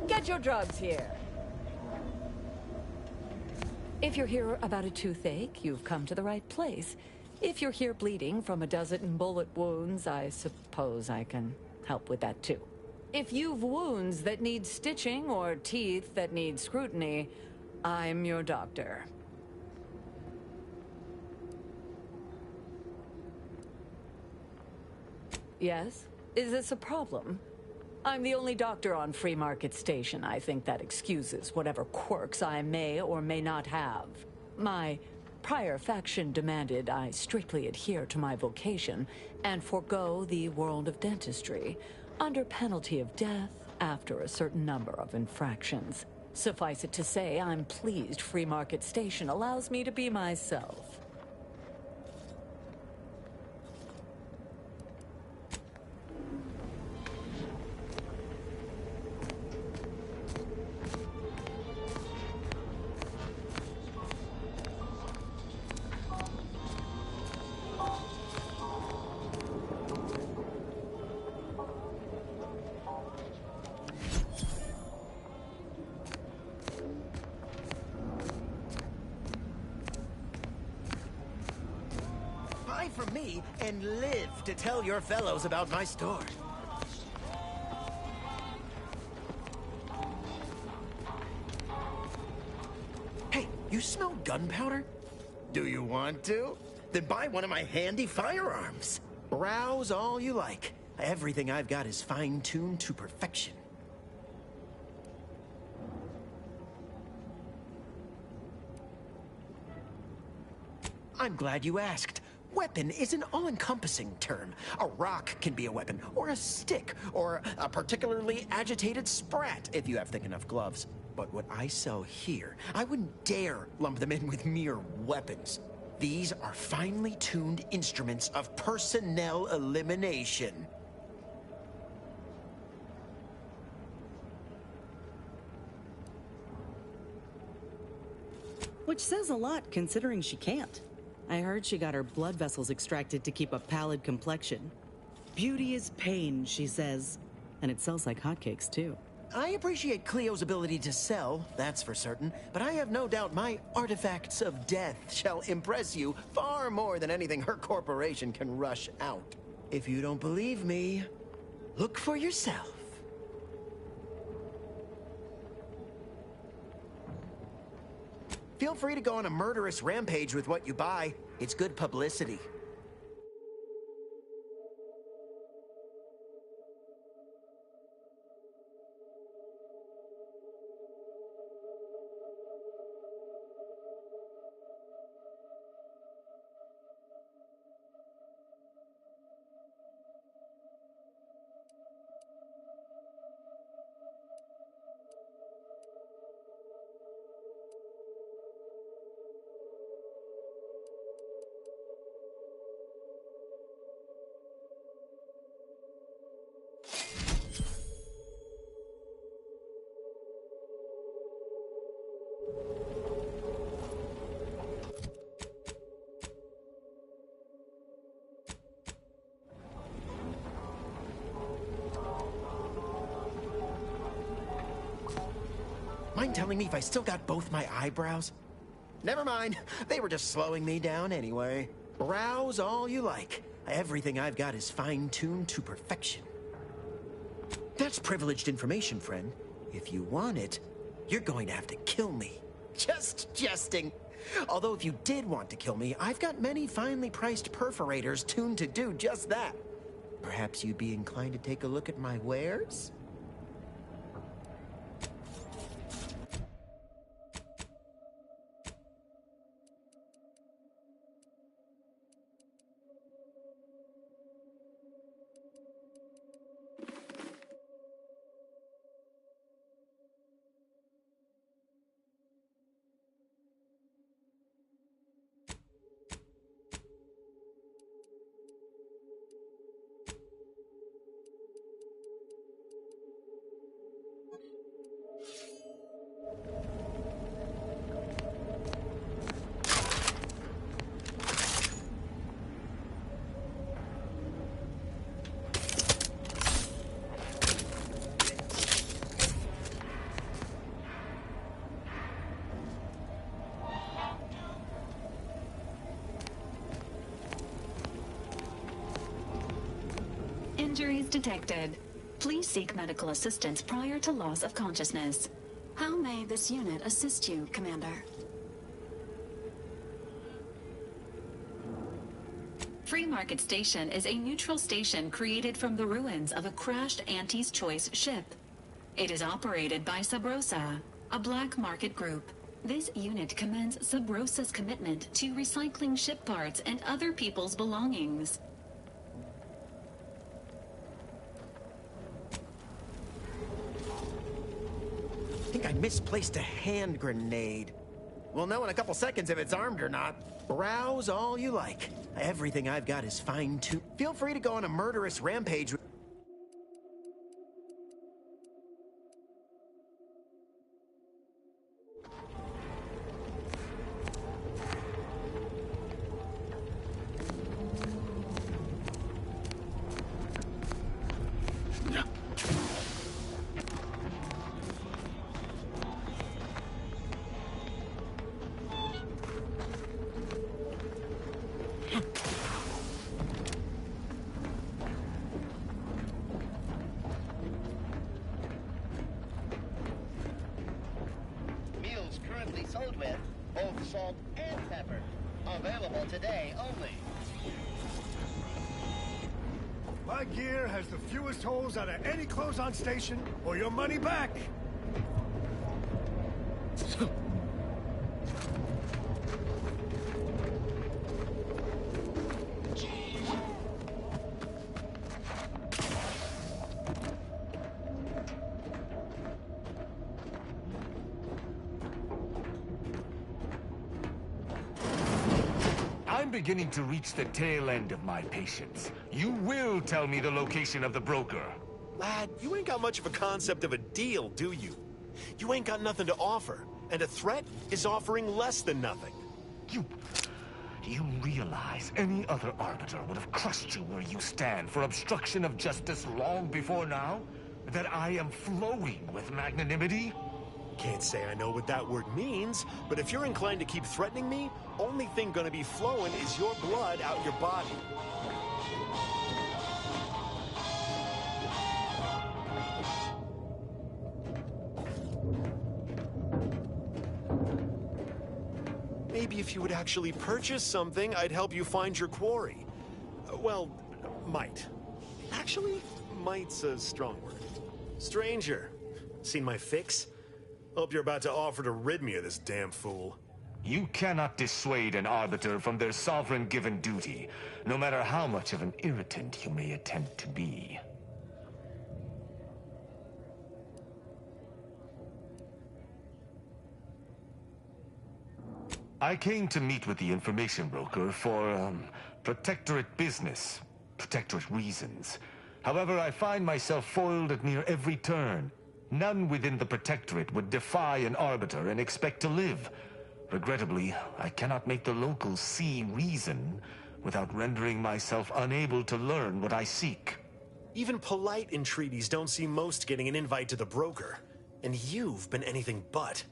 Get your drugs here. If you're here about a toothache, you've come to the right place. If you're here bleeding from a dozen bullet wounds, I suppose I can help with that too. If you've wounds that need stitching or teeth that need scrutiny, I'm your doctor. Yes? Is this a problem? I'm the only doctor on Free Market Station. I think that excuses whatever quirks I may or may not have. My prior faction demanded I strictly adhere to my vocation and forego the world of dentistry, under penalty of death after a certain number of infractions. Suffice it to say, I'm pleased Free Market Station allows me to be myself. From me and live to tell your fellows about my store. Hey, you smell gunpowder? Do you want to? Then buy one of my handy firearms. Browse all you like. Everything I've got is fine-tuned to perfection. I'm glad you asked. Weapon is an all-encompassing term. A rock can be a weapon, or a stick, or a particularly agitated sprat if you have thick enough gloves. But what I sell here, I wouldn't dare lump them in with mere weapons. These are finely tuned instruments of personnel elimination. Which says a lot, considering she can't. I heard she got her blood vessels extracted to keep a pallid complexion. Beauty is pain, she says. And it sells like hotcakes, too. I appreciate Cleo's ability to sell, that's for certain, but I have no doubt my artifacts of death shall impress you far more than anything her corporation can rush out. If you don't believe me, look for yourself. Feel free to go on a murderous rampage with what you buy. It's good publicity. Mind telling me if I still got both my eyebrows? Never mind. They were just slowing me down anyway. Browse all you like. Everything I've got is fine-tuned to perfection. That's privileged information, friend. If you want it, you're going to have to kill me. Just jesting. Although if you did want to kill me, I've got many finely priced perforators tuned to do just that. Perhaps you'd be inclined to take a look at my wares? Injuries detected. Please seek medical assistance prior to loss of consciousness. How may this unit assist you, Commander? Free Market Station is a neutral station created from the ruins of a crashed Auntie's Choice ship. It is operated by Sub Rosa, a black market group. This unit commends Sub Rosa's commitment to recycling ship parts and other people's belongings. I think I misplaced a hand grenade. We'll know in a couple seconds if it's armed or not. Browse all you like. Everything I've got is fine-tuned. Feel free to go on a murderous rampage. Meals currently sold with both salt and pepper. Available today only. My gear has the fewest holes out of any close-on station, or your money back. I'm beginning to reach the tail end of my patience. You will tell me the location of the broker. Lad, you ain't got much of a concept of a deal, do you? You ain't got nothing to offer, and a threat is offering less than nothing. Do you realize any other arbiter would have crushed you where you stand for obstruction of justice long before now? That I am flowing with magnanimity? Can't say I know what that word means, but if you're inclined to keep threatening me, only thing gonna be flowing is your blood out your body. if you would actually purchase something, I'd help you find your quarry. Well, might. Actually, might's a strong word. Stranger, seen my fix? Hope you're about to offer to rid me of this damn fool. You cannot dissuade an arbiter from their sovereign given duty, no matter how much of an irritant you may attempt to be. I came to meet with the information broker for, protectorate business, protectorate reasons. However, I find myself foiled at near every turn. None within the protectorate would defy an arbiter and expect to live. Regrettably, I cannot make the locals see reason without rendering myself unable to learn what I seek. Even polite entreaties don't see most getting an invite to the broker. And you've been anything but.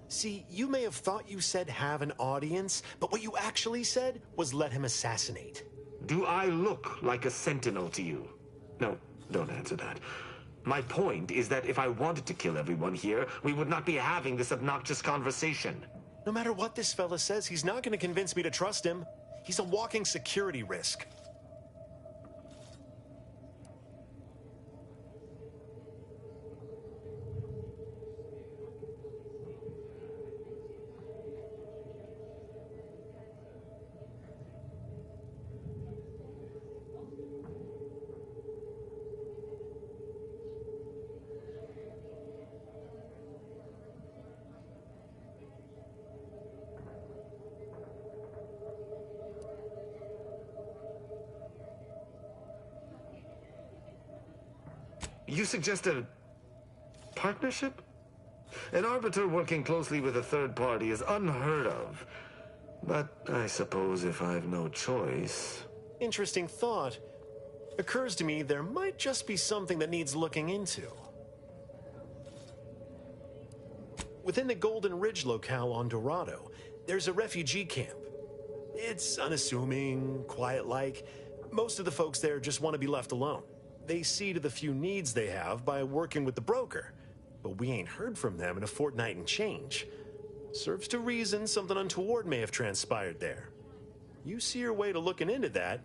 See, you may have thought you said have an audience, but what you actually said was let him assassinate. Do I look like a sentinel to you? No, don't answer that. My point is that if I wanted to kill everyone here, we would not be having this obnoxious conversation. No matter what this fella says, he's not going to convince me to trust him. He's a walking security risk. You suggest a partnership? An arbiter working closely with a third party is unheard of. But I suppose if I've no choice... Interesting thought. Occurs to me there might just be something that needs looking into. Within the Golden Ridge locale on Dorado, there's a refugee camp. It's unassuming, quiet-like. Most of the folks there just want to be left alone. They see to the few needs they have by working with the broker. But we ain't heard from them in a fortnight and change. Serves to reason something untoward may have transpired there. You see your way to looking into that,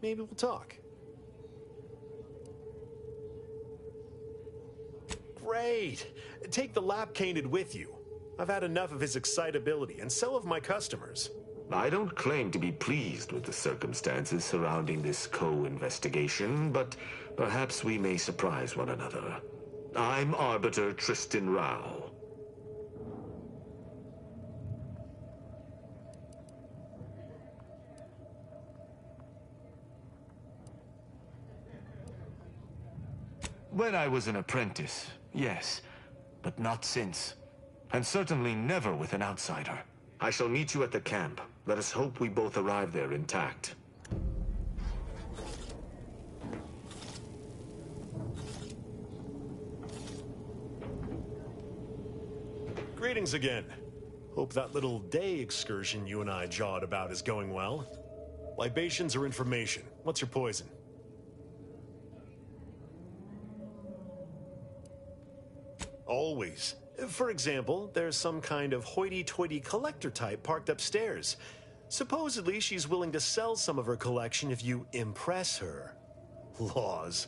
maybe we'll talk. Great! Take the lap cained with you. I've had enough of his excitability, and so have my customers. I don't claim to be pleased with the circumstances surrounding this co-investigation, but perhaps we may surprise one another. I'm Arbiter Tristan Rao. When I was an apprentice, yes, but not since. And certainly never with an outsider. I shall meet you at the camp. Let us hope we both arrive there intact. Greetings again. Hope that little day excursion you and I jawed about is going well. Libations or information? What's your poison? Always. For example, there's some kind of hoity-toity collector type parked upstairs. Supposedly, she's willing to sell some of her collection if you impress her. Laws.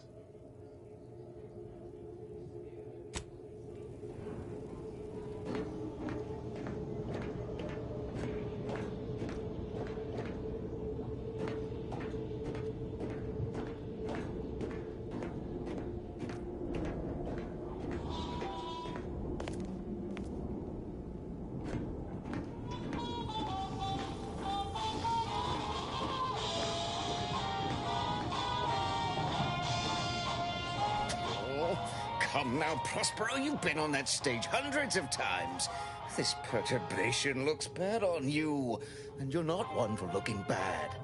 Come now, Prospero, you've been on that stage hundreds of times. This perturbation looks bad on you, and you're not one for looking bad.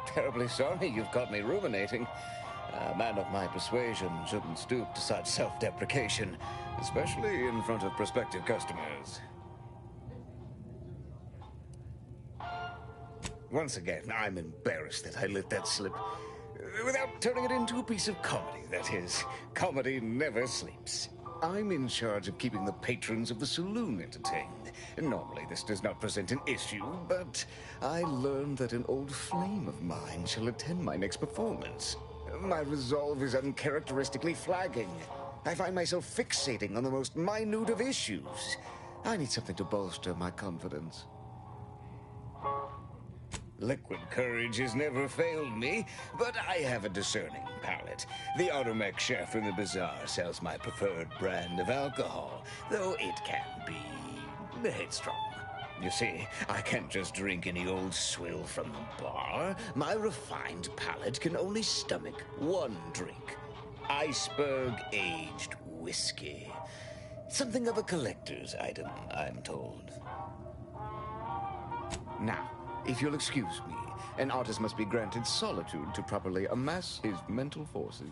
Terribly sorry you've got me ruminating. A man of my persuasion shouldn't stoop to such self-deprecation, especially in front of prospective customers. Once again, I'm embarrassed that I let that slip. Without turning it into a piece of comedy, that is. Comedy never sleeps. I'm in charge of keeping the patrons of the saloon entertained. Normally this does not present an issue, but I learned that an old flame of mine shall attend my next performance. My resolve is uncharacteristically flagging. I find myself fixating on the most minute of issues. I need something to bolster my confidence. Liquid courage has never failed me, but I have a discerning palate. The Automech chef in the bazaar sells my preferred brand of alcohol, though it can be headstrong. You see, I can't just drink any old swill from the bar. My refined palate can only stomach one drink. Iceberg-aged whiskey. Something of a collector's item, I'm told. Now, if you'll excuse me, an artist must be granted solitude to properly amass his mental forces.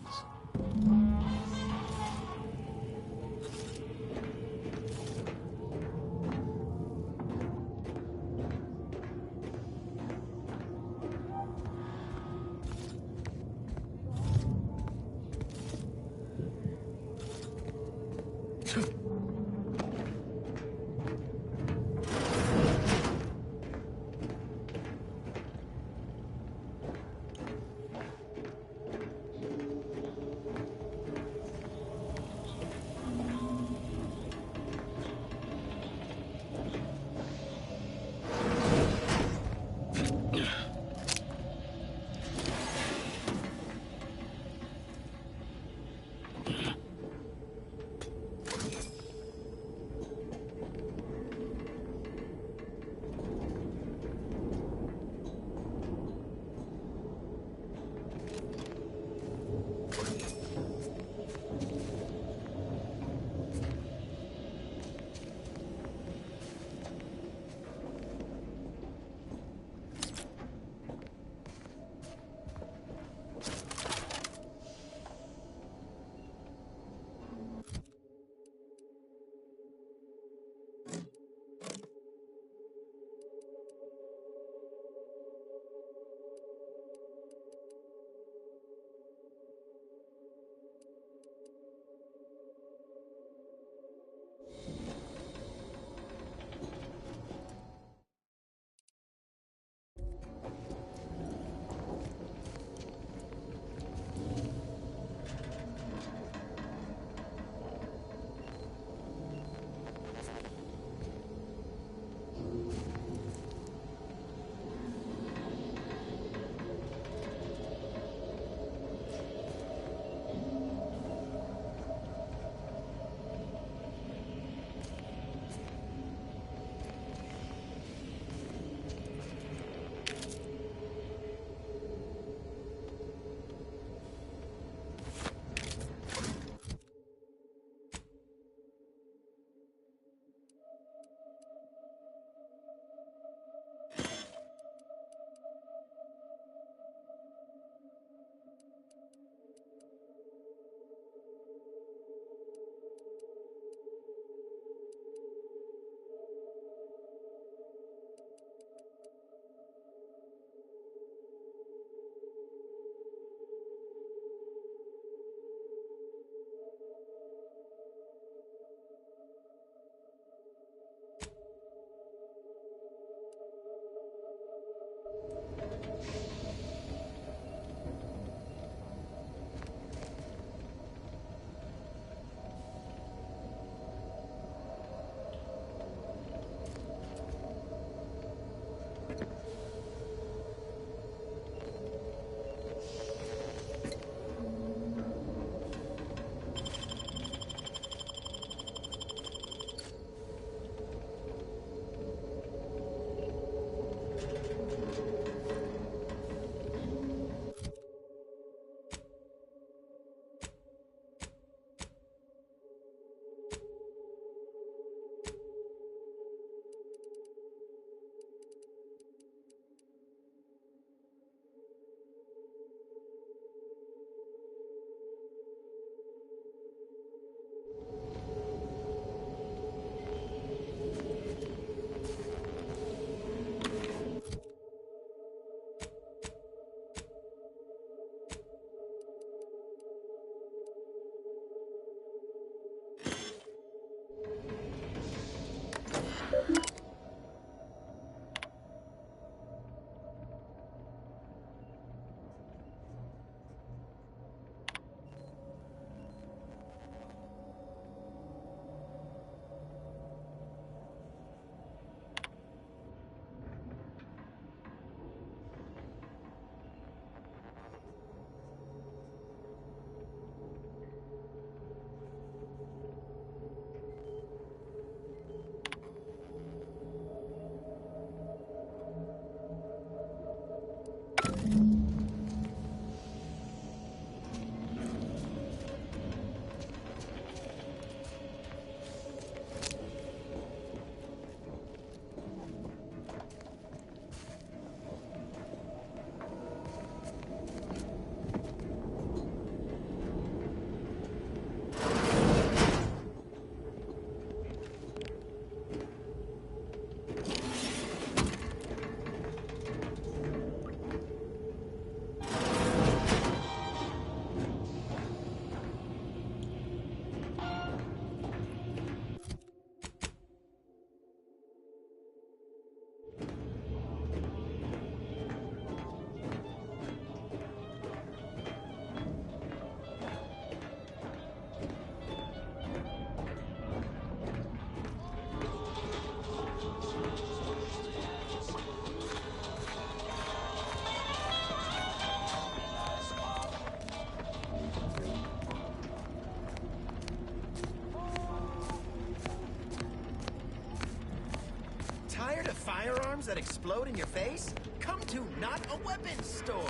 firearms that explode in your face? Come to Not a Weapons Store.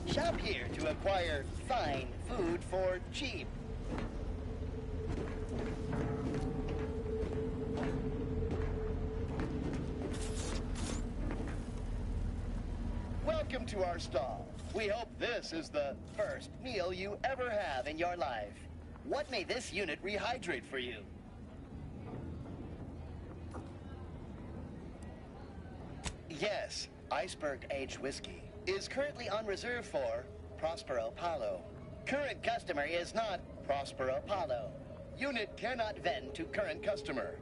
Shop here to acquire fine food for cheap. Welcome to our stall. We hope this is the first meal you ever have in your life. What may this unit rehydrate for you? Yes, iceberg-aged whiskey is currently on reserve for Prospero Paulo. Current customer is not Prospero Paulo. Unit cannot vend to current customer.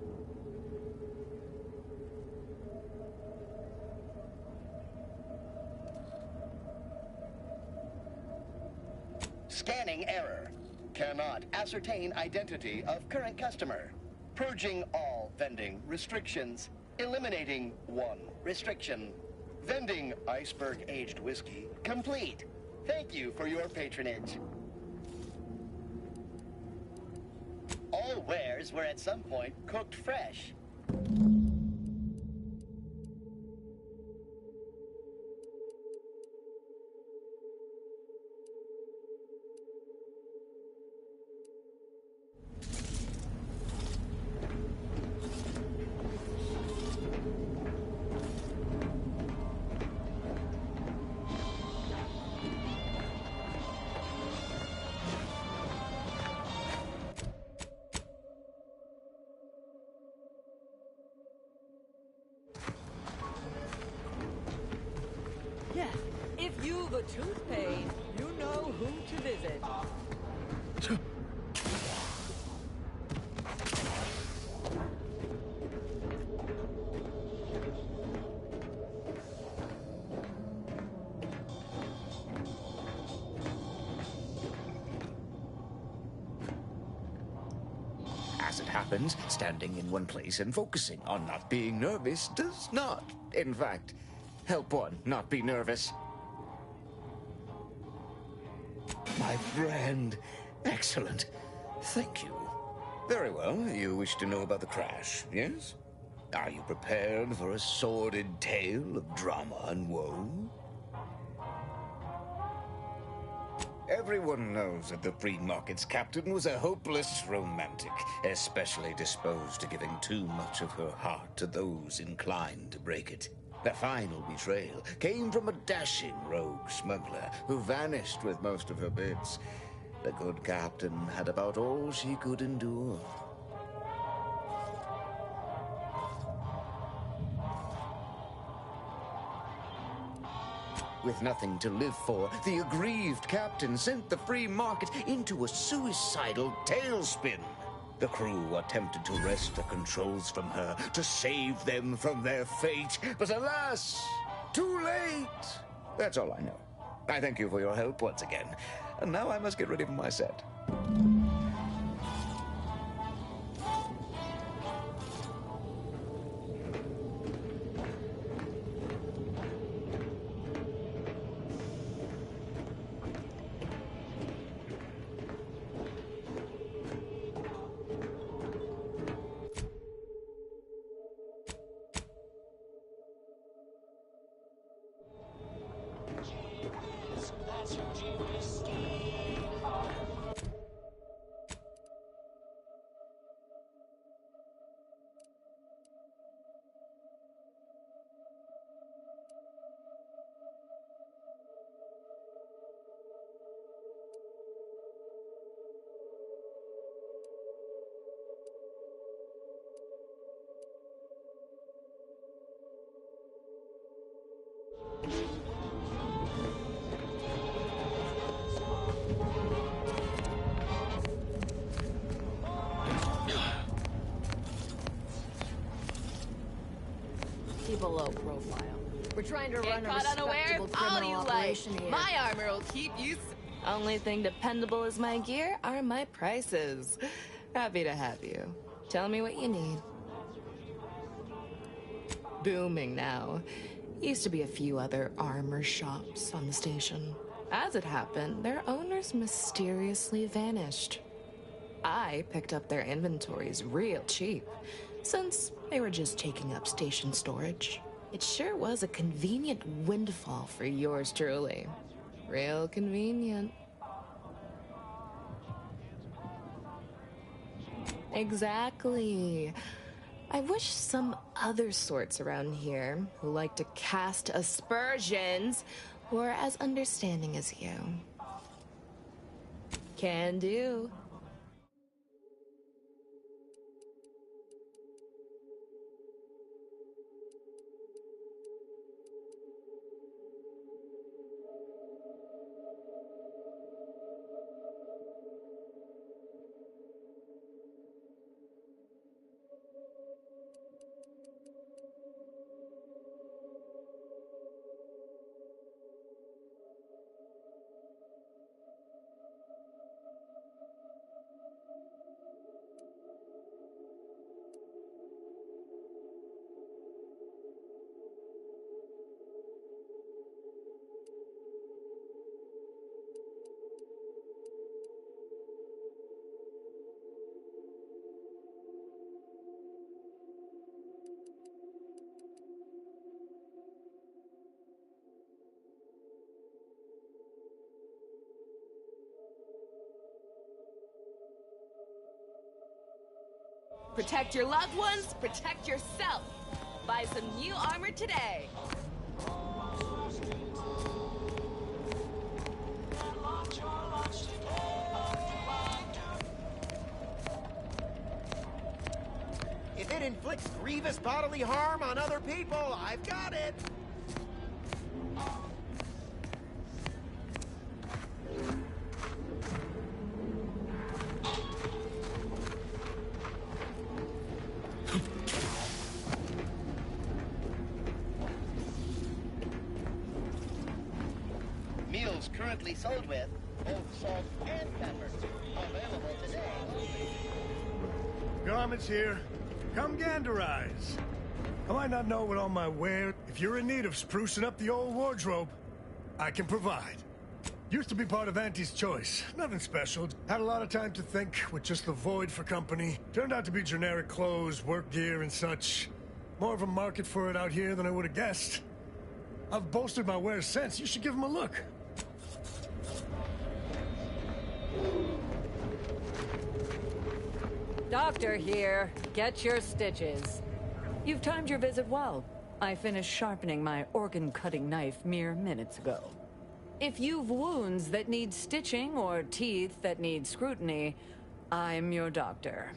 Scanning error. Cannot ascertain identity of current customer. Purging all vending restrictions. Eliminating one restriction. Vending iceberg-aged whiskey complete. Thank you for your patronage. All wares were at some point cooked fresh. Yes, if you've a tooth pain, you know who to visit. As it happens, standing in one place and focusing on not being nervous does not, in fact, help one not be nervous. My friend. Excellent. Thank you. Very well. You wish to know about the crash, yes? Are you prepared for a sordid tale of drama and woe? Everyone knows that the free market's captain was a hopeless romantic, especially disposed to giving too much of her heart to those inclined to break it. The final betrayal came from a dashing rogue smuggler who vanished with most of her bits. The good captain had about all she could endure. With nothing to live for, the aggrieved captain sent the free market into a suicidal tailspin. The crew attempted to wrest the controls from her to save them from their fate, but alas, too late. That's all I know. I thank you for your help once again, and now I must get ready for my set. Keep a low profile. We're trying to run Get a caught unaware? respectable All criminal you like. operation here. My armor will keep you. Only thing dependable as my gear are my prices. Happy to have you. Tell me what you need. Booming now. Used to be a few other armor shops on the station. As it happened, their owners mysteriously vanished. I picked up their inventories real cheap, since they were just taking up station storage. It sure was a convenient windfall for yours truly. Real convenient. Exactly. I wish some other sorts around here who like to cast aspersions were as understanding as you. Can do. Protect your loved ones, protect yourself. Buy some new armor today. If it inflicts grievous bodily harm on other people, I've got it. Meals currently sold with both salt and pepper. Available today. Garments here. Come ganderize. I might not know what all my wear. If you're in need of sprucing up the old wardrobe, I can provide. Used to be part of Auntie's choice. Nothing special. Had a lot of time to think with just the void for company. Turned out to be generic clothes, work gear, and such. More of a market for it out here than I would have guessed. I've bolstered my wares since. You should give them a look. Doctor here. Get your stitches. You've timed your visit well. I finished sharpening my organ-cutting knife mere minutes ago. If you've wounds that need stitching or teeth that need scrutiny, I'm your doctor.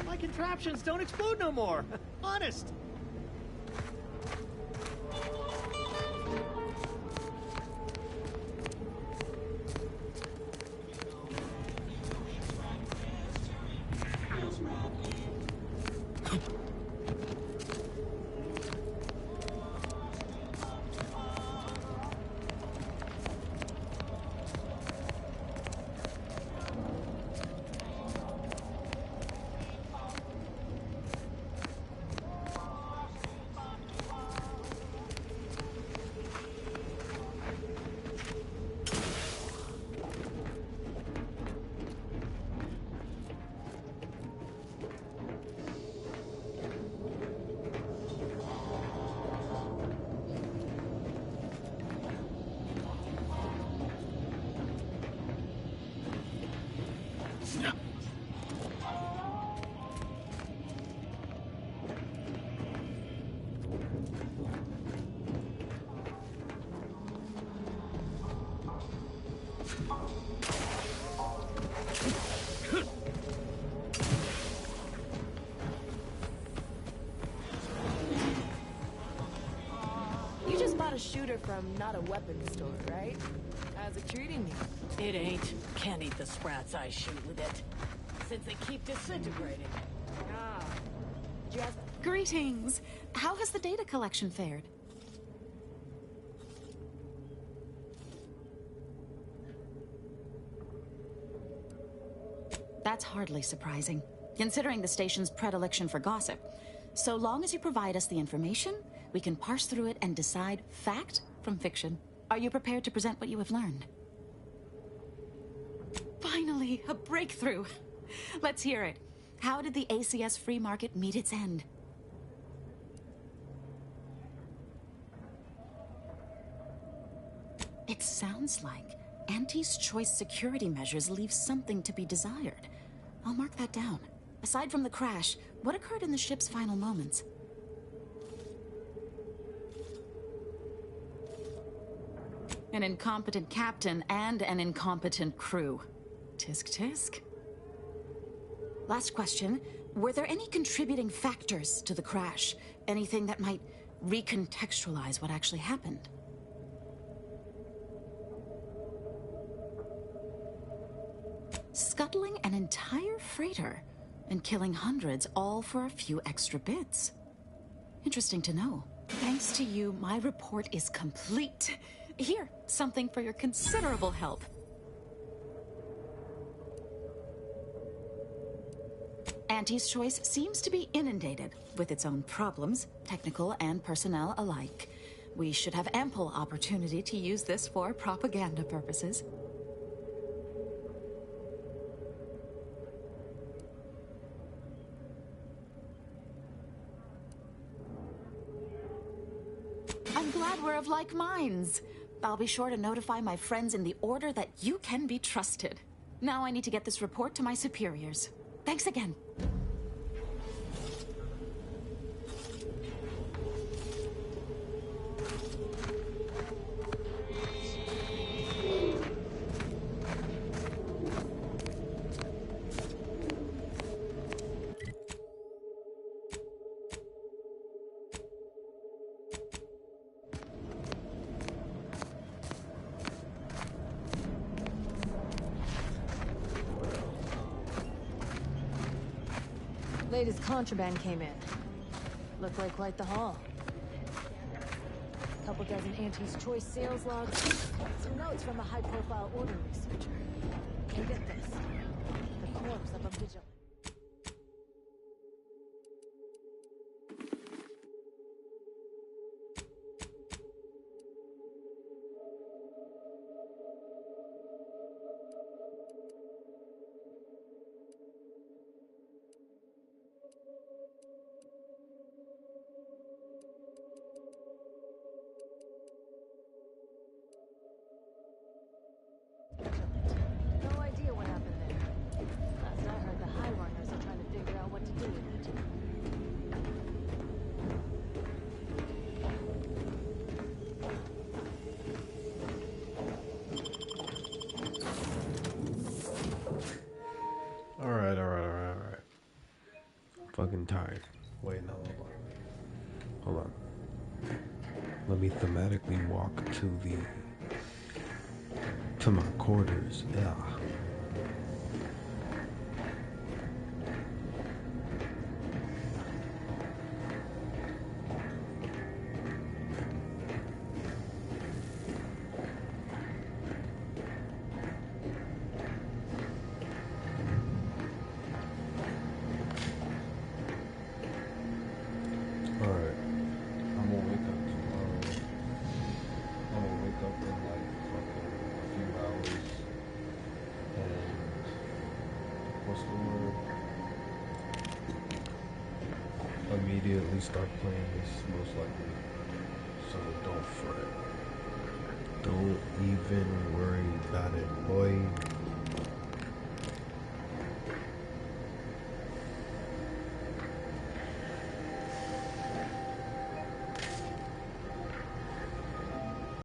My contraptions don't explode no more. Honest. You just bought a shooter from not a weapons store, right? How's it treating you? It ain't. Can't eat the sprats I shoot with it. Since they keep disintegrating. Ah. Just greetings. How has the data collection fared? That's hardly surprising, considering the station's predilection for gossip. So long as you provide us the information, we can parse through it and decide fact from fiction. Are you prepared to present what you have learned? Finally, a breakthrough. Let's hear it. How did the ACS free market meet its end? It sounds like Auntie's choice security measures leave something to be desired. I'll mark that down. Aside from the crash, what occurred in the ship's final moments? An incompetent captain and an incompetent crew. Tisk tisk. Last question. Were there any contributing factors to the crash? Anything that might recontextualize what actually happened? Scuttling an entire freighter and killing hundreds, all for a few extra bits. Interesting to know. Thanks to you, my report is complete. Here, something for your considerable help. Auntie's Choice seems to be inundated with its own problems, technical and personnel alike. We should have ample opportunity to use this for propaganda purposes. I'm glad we're of like minds. I'll be sure to notify my friends in the order that you can be trusted. Now I need to get this report to my superiors. Thanks again. Latest contraband came in. Looked like quite the haul. Couple dozen Auntie's Choice sales logs. Some notes from a high-profile order researcher. And get this. The corpse of a vigilante. No idea what happened there. Last I heard, the High Runners are trying to figure out what to do with it. Alright. Fucking tired. Wait, no, hold on. Let me thematically walk to my quarters. Yeah. Alright. I'm gonna wake up tomorrow. I'm gonna wake up in like fucking a few hours. And what's the word? Immediately start playing this, most likely. So don't fret. Don't even worry about it, boy.